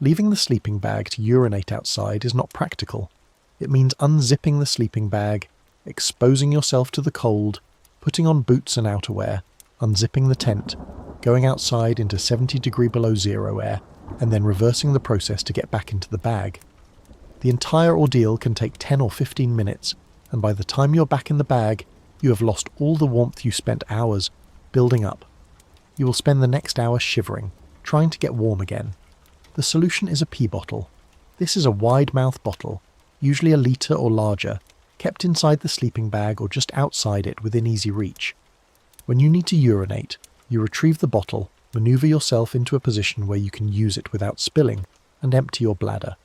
Leaving the sleeping bag to urinate outside is not practical. It means unzipping the sleeping bag, exposing yourself to the cold, putting on boots and outerwear, unzipping the tent, going outside into 70 below zero air, and then reversing the process to get back into the bag. The entire ordeal can take 10 or 15 minutes, and by the time you're back in the bag, you have lost all the warmth you spent hours building up. You will spend the next hour shivering, trying to get warm again. The solution is a pee bottle. This is a wide-mouth bottle, usually a litre or larger, kept inside the sleeping bag or just outside it within easy reach. When you need to urinate, you retrieve the bottle, maneuver yourself into a position where you can use it without spilling, and empty your bladder.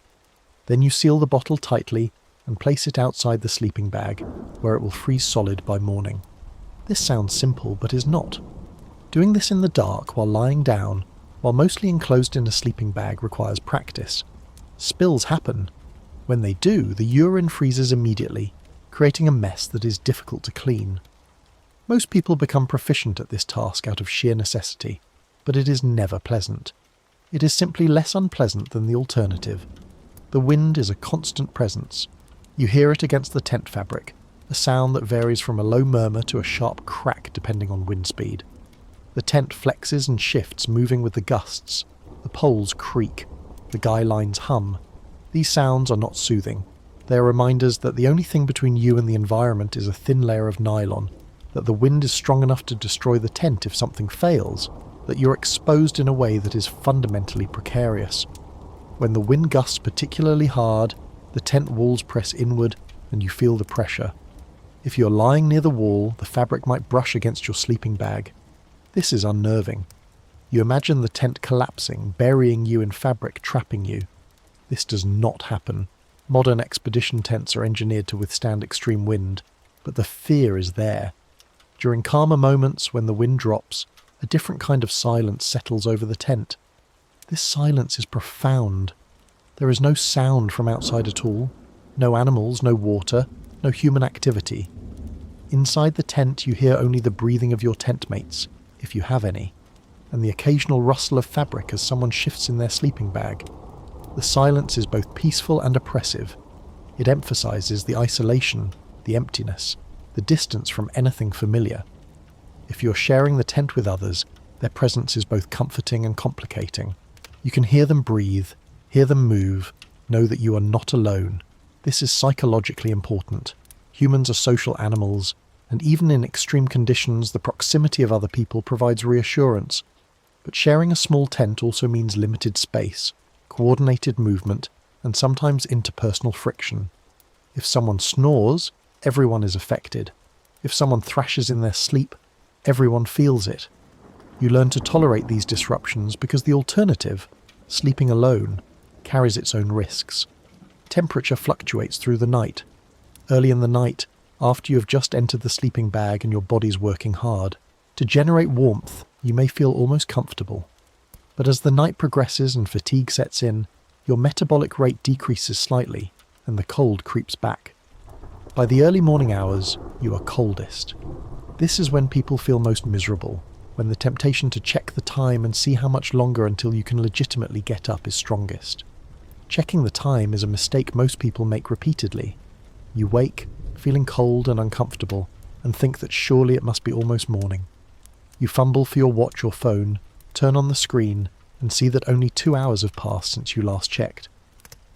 Then you seal the bottle tightly and place it outside the sleeping bag, where it will freeze solid by morning. This sounds simple, but is not. Doing this in the dark while lying down, while mostly enclosed in a sleeping bag, requires practice. Spills happen. When they do, the urine freezes immediately, creating a mess that is difficult to clean. Most people become proficient at this task out of sheer necessity, but it is never pleasant. It is simply less unpleasant than the alternative. The wind is a constant presence. You hear it against the tent fabric, a sound that varies from a low murmur to a sharp crack depending on wind speed. The tent flexes and shifts, moving with the gusts. The poles creak. The guy lines hum. These sounds are not soothing. They are reminders that the only thing between you and the environment is a thin layer of nylon, that the wind is strong enough to destroy the tent if something fails, that you're exposed in a way that is fundamentally precarious. When the wind gusts particularly hard, the tent walls press inward and you feel the pressure. If you're lying near the wall, the fabric might brush against your sleeping bag. This is unnerving. You imagine the tent collapsing, burying you in fabric, trapping you. This does not happen. Modern expedition tents are engineered to withstand extreme wind, but the fear is there. During calmer moments, when the wind drops, a different kind of silence settles over the tent. This silence is profound. There is no sound from outside at all, no animals, no water, no human activity. Inside the tent you hear only the breathing of your tent mates, if you have any, and the occasional rustle of fabric as someone shifts in their sleeping bag. The silence is both peaceful and oppressive. It emphasizes the isolation, the emptiness, the distance from anything familiar. If you're sharing the tent with others, their presence is both comforting and complicating. You can hear them breathe, hear them move, know that you are not alone. This is psychologically important. Humans are social animals, and even in extreme conditions, the proximity of other people provides reassurance. But sharing a small tent also means limited space, coordinated movement, and sometimes interpersonal friction. If someone snores, everyone is affected. If someone thrashes in their sleep, everyone feels it. You learn to tolerate these disruptions because the alternative, sleeping alone, carries its own risks. Temperature fluctuates through the night. Early in the night, after you have just entered the sleeping bag and your body's working hard, to generate warmth, you may feel almost comfortable. But as the night progresses and fatigue sets in, your metabolic rate decreases slightly, and the cold creeps back. By the early morning hours, you are coldest. This is when people feel most miserable, when the temptation to check the time and see how much longer until you can legitimately get up is strongest. Checking the time is a mistake most people make repeatedly. You wake, feeling cold and uncomfortable, and think that surely it must be almost morning. You fumble for your watch or phone, turn on the screen, and see that only 2 hours have passed since you last checked.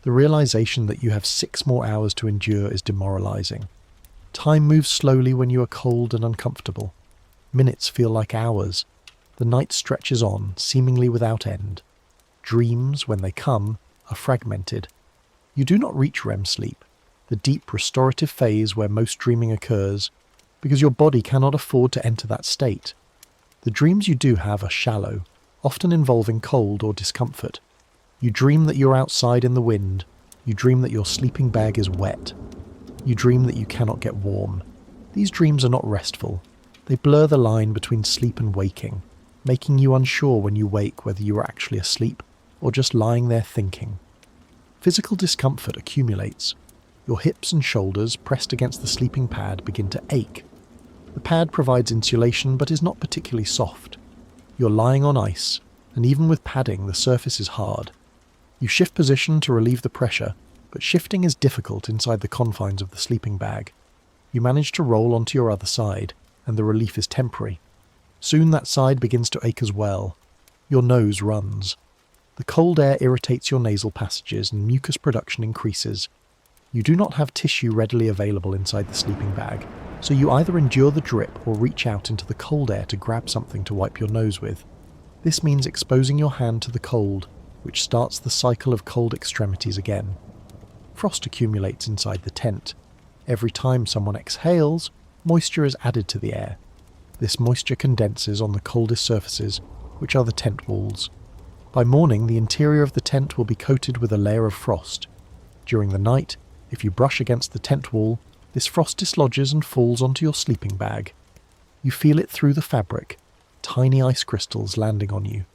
The realization that you have 6 more hours to endure is demoralizing. Time moves slowly when you are cold and uncomfortable. Minutes feel like hours. The night stretches on, seemingly without end. Dreams, when they come, are fragmented. You do not reach REM sleep, the deep restorative phase where most dreaming occurs, because your body cannot afford to enter that state. The dreams you do have are shallow, often involving cold or discomfort. You dream that you're outside in the wind. You dream that your sleeping bag is wet. You dream that you cannot get warm. These dreams are not restful. They blur the line between sleep and waking, making you unsure when you wake whether you are actually asleep or just lying there thinking. Physical discomfort accumulates. Your hips and shoulders, pressed against the sleeping pad, begin to ache. The pad provides insulation but is not particularly soft. You're lying on ice, and even with padding, the surface is hard. You shift position to relieve the pressure, but shifting is difficult inside the confines of the sleeping bag. You manage to roll onto your other side, and the relief is temporary. Soon that side begins to ache as well. Your nose runs. The cold air irritates your nasal passages and mucus production increases. You do not have tissue readily available inside the sleeping bag, so you either endure the drip or reach out into the cold air to grab something to wipe your nose with. This means exposing your hand to the cold, which starts the cycle of cold extremities again. Frost accumulates inside the tent. Every time someone exhales, moisture is added to the air. This moisture condenses on the coldest surfaces, which are the tent walls. By morning, the interior of the tent will be coated with a layer of frost. During the night, if you brush against the tent wall, this frost dislodges and falls onto your sleeping bag. You feel it through the fabric, tiny ice crystals landing on you.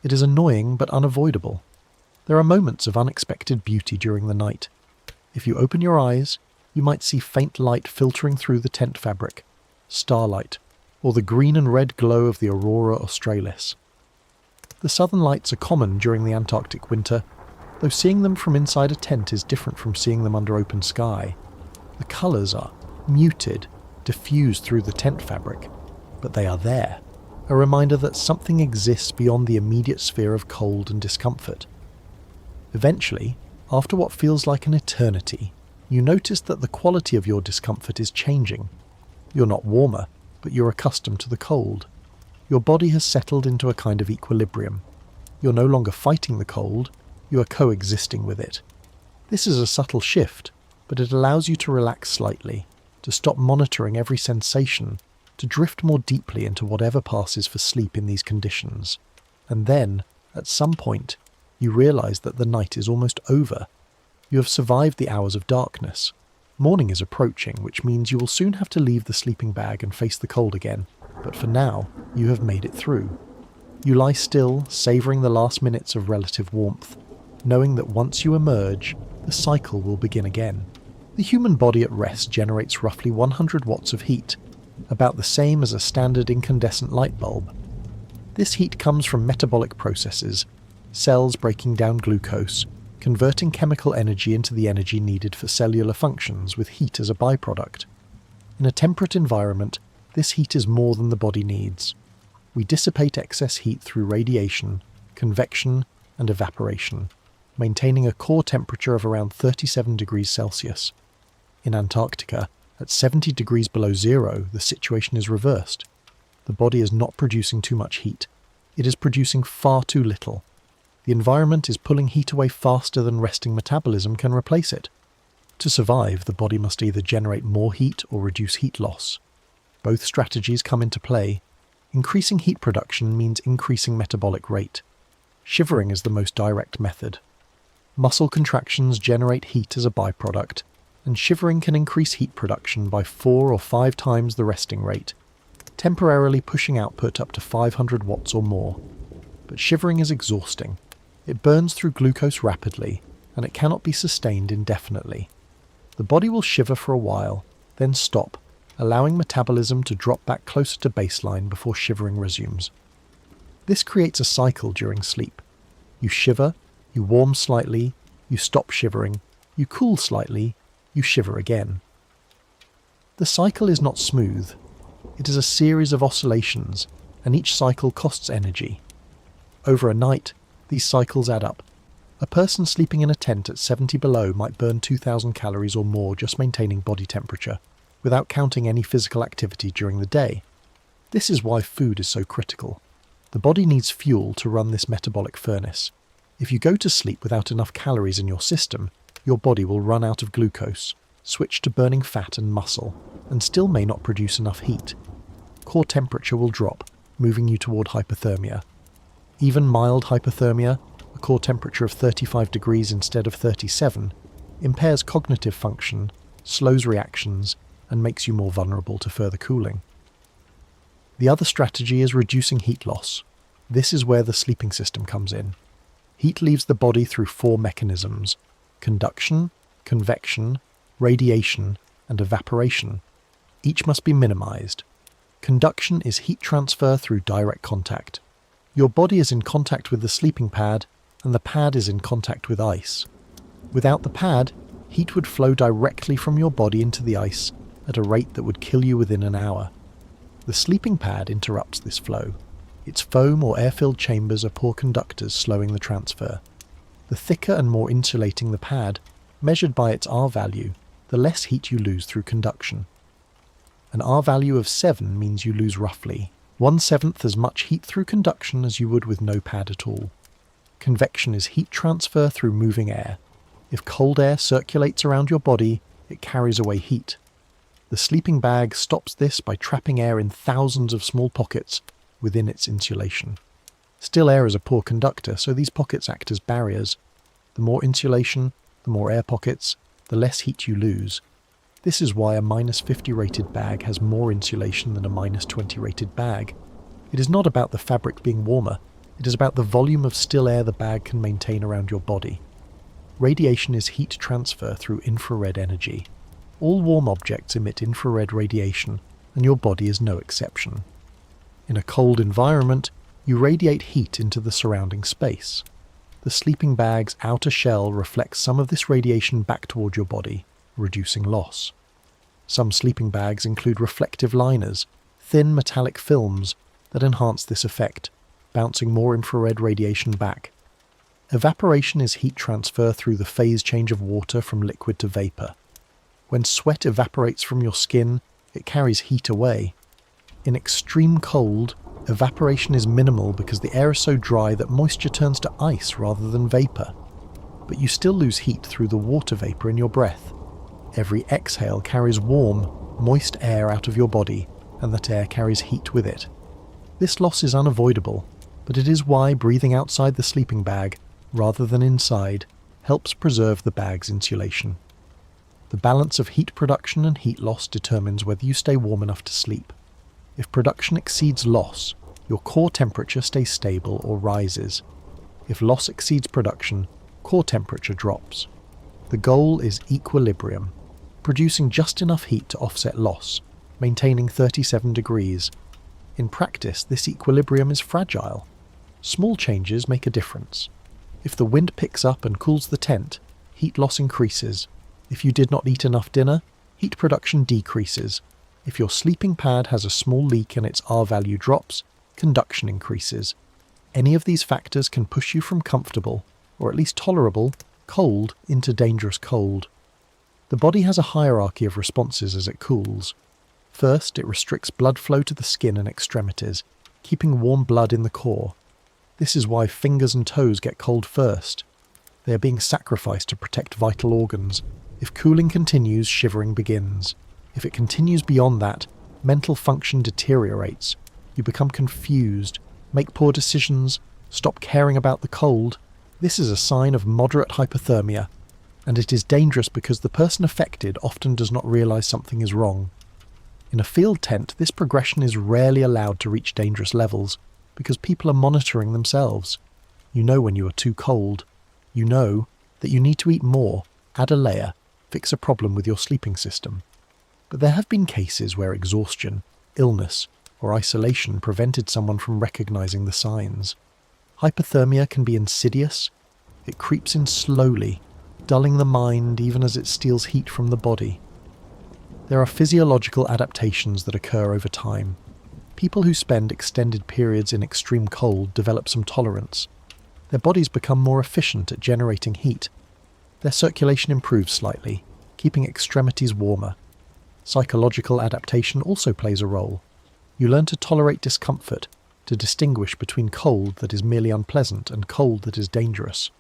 It is annoying but unavoidable. There are moments of unexpected beauty during the night. If you open your eyes, you might see faint light filtering through the tent fabric, starlight, or the green and red glow of the Aurora australis. The southern lights are common during the Antarctic winter, though seeing them from inside a tent is different from seeing them under open sky. The colours are muted, diffused through the tent fabric, but they are there, a reminder that something exists beyond the immediate sphere of cold and discomfort. Eventually, after what feels like an eternity, you notice that the quality of your discomfort is changing. You're not warmer, but you're accustomed to the cold. Your body has settled into a kind of equilibrium. You're no longer fighting the cold, you are coexisting with it. This is a subtle shift, but it allows you to relax slightly, to stop monitoring every sensation, to drift more deeply into whatever passes for sleep in these conditions. And then, at some point, you realize that the night is almost over. You have survived the hours of darkness. Morning is approaching, which means you will soon have to leave the sleeping bag and face the cold again, but for now, you have made it through. You lie still, savouring the last minutes of relative warmth, knowing that once you emerge, the cycle will begin again. The human body at rest generates roughly 100 watts of heat, about the same as a standard incandescent light bulb. This heat comes from metabolic processes, cells breaking down glucose, converting chemical energy into the energy needed for cellular functions with heat as a byproduct. In a temperate environment, this heat is more than the body needs. We dissipate excess heat through radiation, convection, and evaporation, maintaining a core temperature of around 37 degrees Celsius. In Antarctica, at 70 degrees below zero, the situation is reversed. The body is not producing too much heat. It is producing far too little. The environment is pulling heat away faster than resting metabolism can replace it. To survive, the body must either generate more heat or reduce heat loss. Both strategies come into play. Increasing heat production means increasing metabolic rate. Shivering is the most direct method. Muscle contractions generate heat as a byproduct, and shivering can increase heat production by 4 or 5 times the resting rate, temporarily pushing output up to 500 watts or more. But shivering is exhausting. It burns through glucose rapidly, and it cannot be sustained indefinitely. The body will shiver for a while, then stop, allowing metabolism to drop back closer to baseline before shivering resumes. This creates a cycle during sleep. You shiver, you warm slightly, you stop shivering, you cool slightly, you shiver again. The cycle is not smooth. It is a series of oscillations, and each cycle costs energy. Over a night, these cycles add up. A person sleeping in a tent at 70 below might burn 2,000 calories or more just maintaining body temperature, without counting any physical activity during the day. This is why food is so critical. The body needs fuel to run this metabolic furnace. If you go to sleep without enough calories in your system, your body will run out of glucose, switch to burning fat and muscle, and still may not produce enough heat. Core temperature will drop, moving you toward hypothermia. Even mild hypothermia, a core temperature of 35 degrees instead of 37, impairs cognitive function, slows reactions, and makes you more vulnerable to further cooling. The other strategy is reducing heat loss. This is where the sleeping system comes in. Heat leaves the body through 4 mechanisms: conduction, convection, radiation, and evaporation. Each must be minimized. Conduction is heat transfer through direct contact. Your body is in contact with the sleeping pad, and the pad is in contact with ice. Without the pad, heat would flow directly from your body into the ice at a rate that would kill you within an hour. The sleeping pad interrupts this flow. Its foam or air-filled chambers are poor conductors, slowing the transfer. The thicker and more insulating the pad, measured by its R value, the less heat you lose through conduction. An R value of 7 means you lose roughly 1/7 as much heat through conduction as you would with no pad at all. Convection is heat transfer through moving air. If cold air circulates around your body, it carries away heat. The sleeping bag stops this by trapping air in thousands of small pockets within its insulation. Still air is a poor conductor, so these pockets act as barriers. The more insulation, the more air pockets, the less heat you lose. This is why a -50 rated bag has more insulation than a -20 rated bag. It is not about the fabric being warmer, it is about the volume of still air the bag can maintain around your body. Radiation is heat transfer through infrared energy. All warm objects emit infrared radiation, and your body is no exception. In a cold environment, you radiate heat into the surrounding space. The sleeping bag's outer shell reflects some of this radiation back toward your body, reducing loss. Some sleeping bags include reflective liners, thin metallic films that enhance this effect, bouncing more infrared radiation back. Evaporation is heat transfer through the phase change of water from liquid to vapor. When sweat evaporates from your skin, it carries heat away. In extreme cold, evaporation is minimal because the air is so dry that moisture turns to ice rather than vapor. But you still lose heat through the water vapor in your breath. Every exhale carries warm, moist air out of your body, and that air carries heat with it. This loss is unavoidable, but it is why breathing outside the sleeping bag, rather than inside, helps preserve the bag's insulation. The balance of heat production and heat loss determines whether you stay warm enough to sleep. If production exceeds loss, your core temperature stays stable or rises. If loss exceeds production, core temperature drops. The goal is equilibrium, producing just enough heat to offset loss, maintaining 37 degrees. In practice, this equilibrium is fragile. Small changes make a difference. If the wind picks up and cools the tent, heat loss increases. If you did not eat enough dinner, heat production decreases. If your sleeping pad has a small leak and its R value drops, conduction increases. Any of these factors can push you from comfortable, or at least tolerable, cold into dangerous cold. The body has a hierarchy of responses as it cools. First, it restricts blood flow to the skin and extremities, keeping warm blood in the core. This is why fingers and toes get cold first. They are being sacrificed to protect vital organs. If cooling continues, shivering begins. If it continues beyond that, mental function deteriorates. You become confused, make poor decisions, stop caring about the cold. This is a sign of moderate hypothermia, and it is dangerous because the person affected often does not realize something is wrong. In a field tent, this progression is rarely allowed to reach dangerous levels because people are monitoring themselves. You know when you are too cold. You know that you need to eat more, add a layer, fix a problem with your sleeping system. But there have been cases where exhaustion, illness, or isolation prevented someone from recognizing the signs. Hypothermia can be insidious. It creeps in slowly, dulling the mind even as it steals heat from the body. There are physiological adaptations that occur over time. People who spend extended periods in extreme cold develop some tolerance. Their bodies become more efficient at generating heat. Their circulation improves slightly, keeping extremities warmer. Psychological adaptation also plays a role. You learn to tolerate discomfort, to distinguish between cold that is merely unpleasant and cold that is dangerous.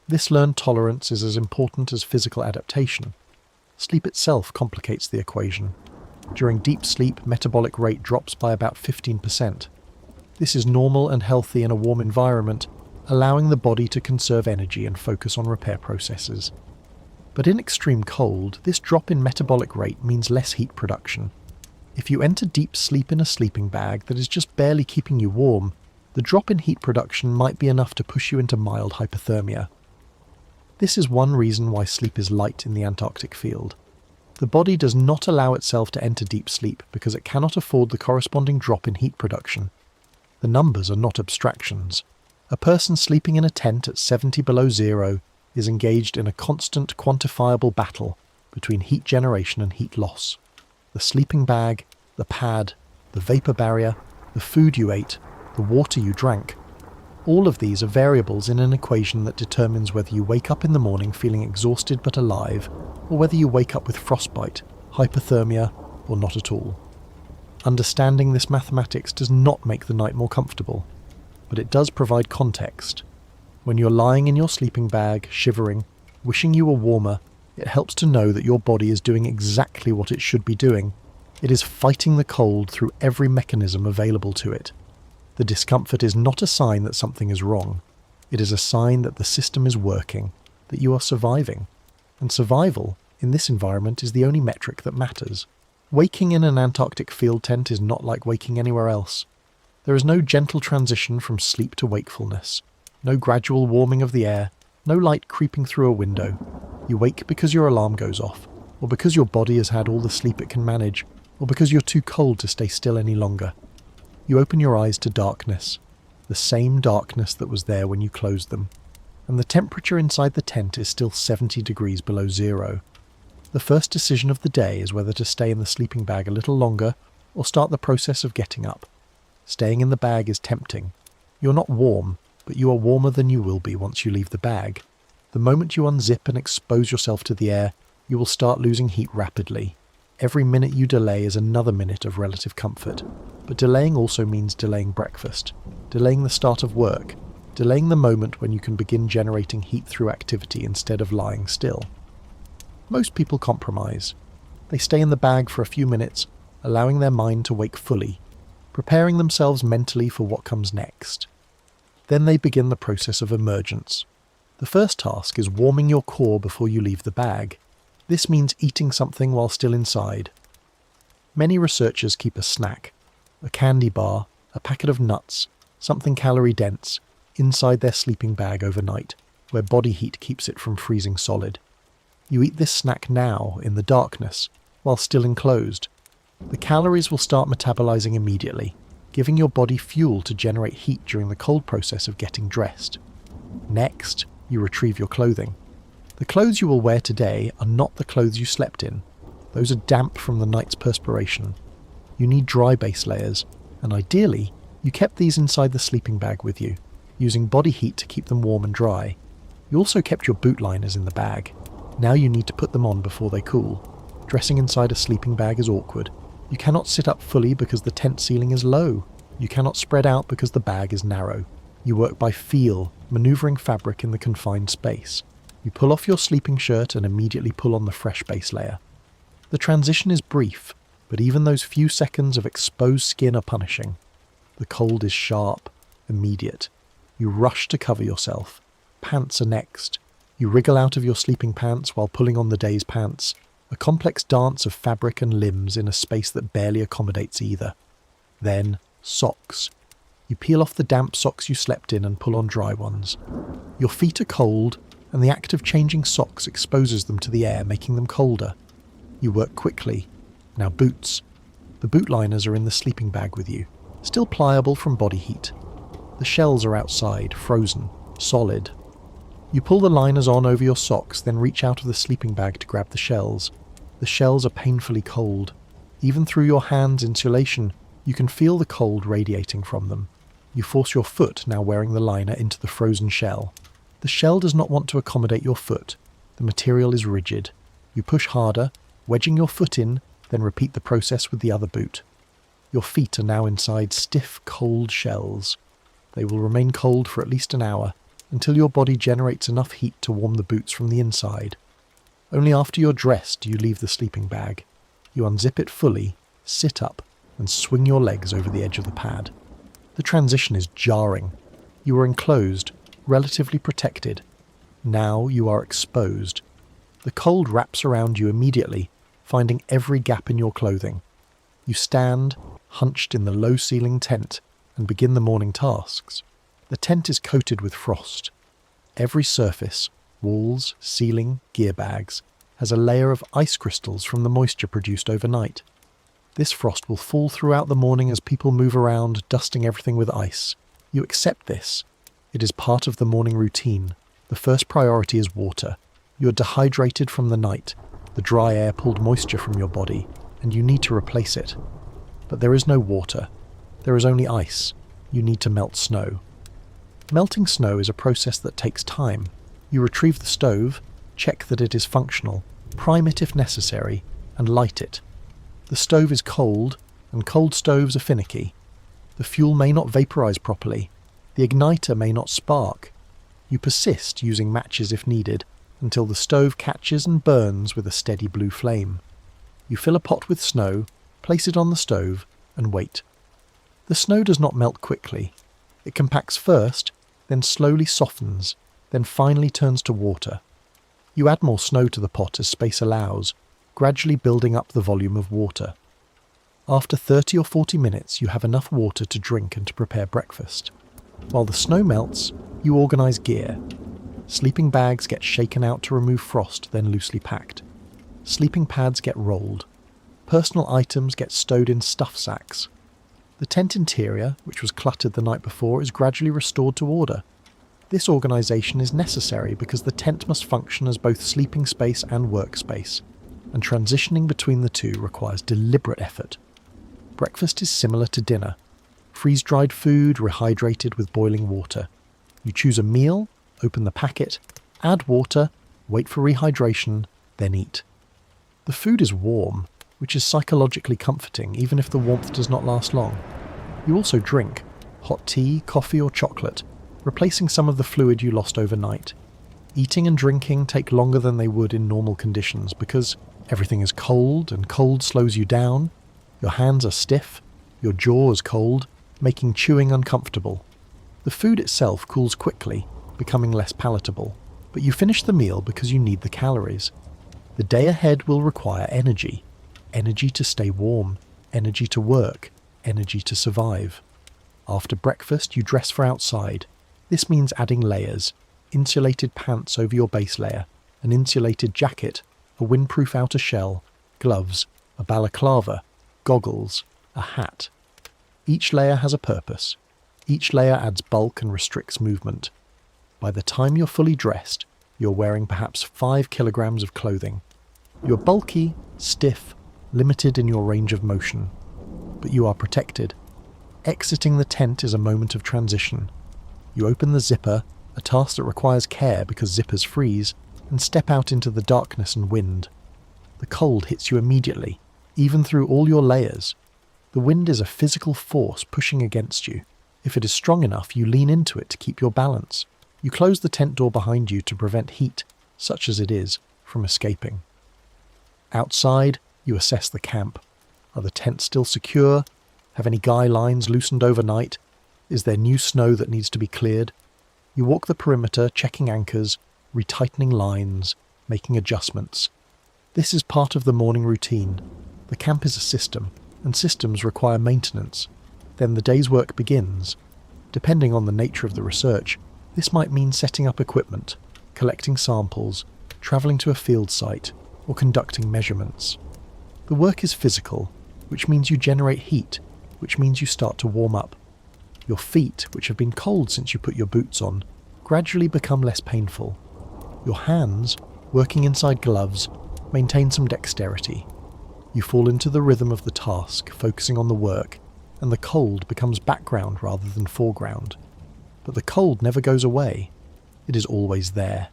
This learned tolerance is as important as physical adaptation. Sleep itself complicates the equation. During deep sleep, metabolic rate drops by about 15%. This is normal and healthy in a warm environment, allowing the body to conserve energy and focus on repair processes. But in extreme cold, this drop in metabolic rate means less heat production. If you enter deep sleep in a sleeping bag that is just barely keeping you warm, the drop in heat production might be enough to push you into mild hypothermia. This is one reason why sleep is light in the Antarctic field. The body does not allow itself to enter deep sleep because it cannot afford the corresponding drop in heat production. The numbers are not abstractions. A person sleeping in a tent at 70 below zero is engaged in a constant quantifiable battle between heat generation and heat loss. The sleeping bag, the pad, the vapor barrier, the food you ate, the water you drank, all of these are variables in an equation that determines whether you wake up in the morning feeling exhausted but alive, or whether you wake up with frostbite, hypothermia, or not at all. Understanding this mathematics does not make the night more comfortable, but it does provide context. When you're lying in your sleeping bag, shivering, wishing you were warmer, it helps to know that your body is doing exactly what it should be doing. It is fighting the cold through every mechanism available to it. The discomfort is not a sign that something is wrong. It is a sign that the system is working, that you are surviving. And survival, in this environment, is the only metric that matters. Waking in an Antarctic field tent is not like waking anywhere else. There is no gentle transition from sleep to wakefulness, no gradual warming of the air, no light creeping through a window. You wake because your alarm goes off, or because your body has had all the sleep it can manage, or because you're too cold to stay still any longer. You open your eyes to darkness, the same darkness that was there when you closed them, and the temperature inside the tent is still 70 degrees below zero. The first decision of the day is whether to stay in the sleeping bag a little longer or start the process of getting up. Staying in the bag is tempting. You're not warm, but you are warmer than you will be once you leave the bag. The moment you unzip and expose yourself to the air, you will start losing heat rapidly. Every minute you delay is another minute of relative comfort. But delaying also means delaying breakfast, delaying the start of work, delaying the moment when you can begin generating heat through activity instead of lying still. Most people compromise. They stay in the bag for a few minutes, allowing their mind to wake fully, preparing themselves mentally for what comes next. Then they begin the process of emergence. The first task is warming your core before you leave the bag. This means eating something while still inside. Many researchers keep a snack, a candy bar, a packet of nuts, something calorie-dense, inside their sleeping bag overnight, where body heat keeps it from freezing solid. You eat this snack now, in the darkness, while still enclosed. The calories will start metabolizing immediately, giving your body fuel to generate heat during the cold process of getting dressed. Next, you retrieve your clothing. The clothes you will wear today are not the clothes you slept in. Those are damp from the night's perspiration. You need dry base layers, and ideally, you kept these inside the sleeping bag with you, using body heat to keep them warm and dry. You also kept your boot liners in the bag. Now you need to put them on before they cool. Dressing inside a sleeping bag is awkward. You cannot sit up fully because the tent ceiling is low. You cannot spread out because the bag is narrow. You work by feel, maneuvering fabric in the confined space. You pull off your sleeping shirt and immediately pull on the fresh base layer. The transition is brief, but even those few seconds of exposed skin are punishing. The cold is sharp, immediate. You rush to cover yourself. Pants are next. You wriggle out of your sleeping pants while pulling on the day's pants, a complex dance of fabric and limbs in a space that barely accommodates either. Then, socks. You peel off the damp socks you slept in and pull on dry ones. Your feet are cold, and the act of changing socks exposes them to the air, making them colder. You work quickly. Now boots. The boot liners are in the sleeping bag with you, still pliable from body heat. The shells are outside, frozen, solid. You pull the liners on over your socks, then reach out of the sleeping bag to grab the shells. The shells are painfully cold. Even through your hand's insulation, you can feel the cold radiating from them. You force your foot, now wearing the liner, into the frozen shell. The shell does not want to accommodate your foot. The material is rigid. You push harder, wedging your foot in, then repeat the process with the other boot. Your feet are now inside stiff, cold shells. They will remain cold for at least an hour, until your body generates enough heat to warm the boots from the inside. Only after you're dressed do you leave the sleeping bag. You unzip it fully, sit up, and swing your legs over the edge of the pad. The transition is jarring. You are enclosed, relatively protected. Now you are exposed. The cold wraps around you immediately, finding every gap in your clothing. You stand, hunched in the low-ceiling tent, and begin the morning tasks. The tent is coated with frost. Every surface, walls, ceiling, gear bags, has a layer of ice crystals from the moisture produced overnight. This frost will fall throughout the morning as people move around, dusting everything with ice. You accept this. It is part of the morning routine. The first priority is water. You are dehydrated from the night. The dry air pulled moisture from your body, and you need to replace it. But there is no water. There is only ice. You need to melt snow. Melting snow is a process that takes time. You retrieve the stove, check that it is functional, prime it if necessary, and light it. The stove is cold, and cold stoves are finicky. The fuel may not vaporize properly. The igniter may not spark. You persist, using matches if needed, until the stove catches and burns with a steady blue flame. You fill a pot with snow, place it on the stove, and wait. The snow does not melt quickly. It compacts first, then slowly softens, then finally turns to water. You add more snow to the pot as space allows, gradually building up the volume of water. After 30 or 40 minutes, you have enough water to drink and to prepare breakfast. While the snow melts, you organize gear. Sleeping bags get shaken out to remove frost, then loosely packed. Sleeping pads get rolled. Personal items get stowed in stuff sacks. The tent interior, which was cluttered the night before, is gradually restored to order. This organisation is necessary because the tent must function as both sleeping space and workspace, and transitioning between the two requires deliberate effort. Breakfast is similar to dinner. Freeze-dried food rehydrated with boiling water. You choose a meal, open the packet, add water, wait for rehydration, then eat. The food is warm, which is psychologically comforting even if the warmth does not last long. You also drink hot tea, coffee or chocolate, replacing some of the fluid you lost overnight. Eating and drinking take longer than they would in normal conditions because everything is cold and cold slows you down. Your hands are stiff, your jaw is cold, making chewing uncomfortable. The food itself cools quickly, becoming less palatable, but you finish the meal because you need the calories. The day ahead will require energy. Energy to stay warm, energy to work, energy to survive. After breakfast, you dress for outside. This means adding layers, insulated pants over your base layer, an insulated jacket, a windproof outer shell, gloves, a balaclava, goggles, a hat. Each layer has a purpose. Each layer adds bulk and restricts movement. By the time you're fully dressed, you're wearing perhaps 5 kilograms of clothing. You're bulky, stiff, limited in your range of motion. But you are protected. Exiting the tent is a moment of transition. You open the zipper, a task that requires care because zippers freeze, and step out into the darkness and wind. The cold hits you immediately, even through all your layers. The wind is a physical force pushing against you. If it is strong enough, you lean into it to keep your balance. You close the tent door behind you to prevent heat, such as it is, from escaping. Outside, you assess the camp. Are the tents still secure? Have any guy lines loosened overnight? Is there new snow that needs to be cleared? You walk the perimeter, checking anchors, retightening lines, making adjustments. This is part of the morning routine. The camp is a system, and systems require maintenance. Then the day's work begins. Depending on the nature of the research, this might mean setting up equipment, collecting samples, travelling to a field site, or conducting measurements. The work is physical, which means you generate heat, which means you start to warm up. Your feet, which have been cold since you put your boots on, gradually become less painful. Your hands, working inside gloves, maintain some dexterity. You fall into the rhythm of the task, focusing on the work, and the cold becomes background rather than foreground. But the cold never goes away. It is always there.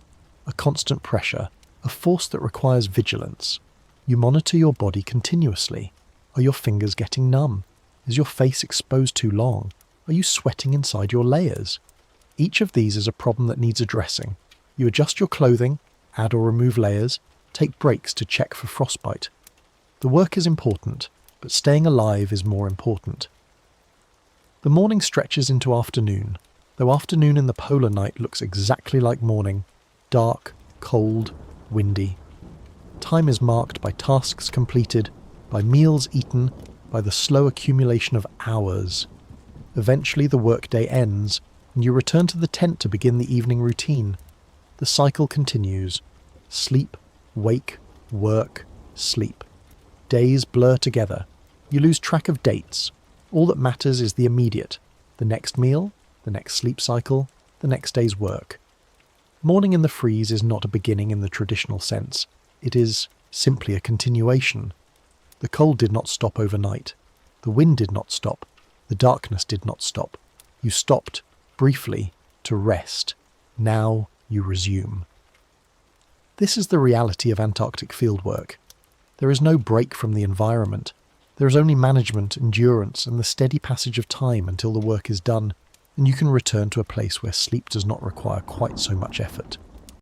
A constant pressure, a force that requires vigilance. You monitor your body continuously. Are your fingers getting numb? Is your face exposed too long? Are you sweating inside your layers? Each of these is a problem that needs addressing. You adjust your clothing, add or remove layers, take breaks to check for frostbite. The work is important, but staying alive is more important. The morning stretches into afternoon, though afternoon in the polar night looks exactly like morning, dark, cold, windy. Time is marked by tasks completed, by meals eaten, by the slow accumulation of hours. Eventually the workday ends, and you return to the tent to begin the evening routine. The cycle continues. Sleep, wake, work, sleep. Days blur together. You lose track of dates. All that matters is the immediate. The next meal, the next sleep cycle, the next day's work. Morning in the freeze is not a beginning in the traditional sense. It is simply a continuation. The cold did not stop overnight. The wind did not stop. The darkness did not stop. You stopped, briefly, to rest. Now you resume. This is the reality of Antarctic fieldwork. There is no break from the environment. There is only management, endurance, and the steady passage of time until the work is done, and you can return to a place where sleep does not require quite so much effort.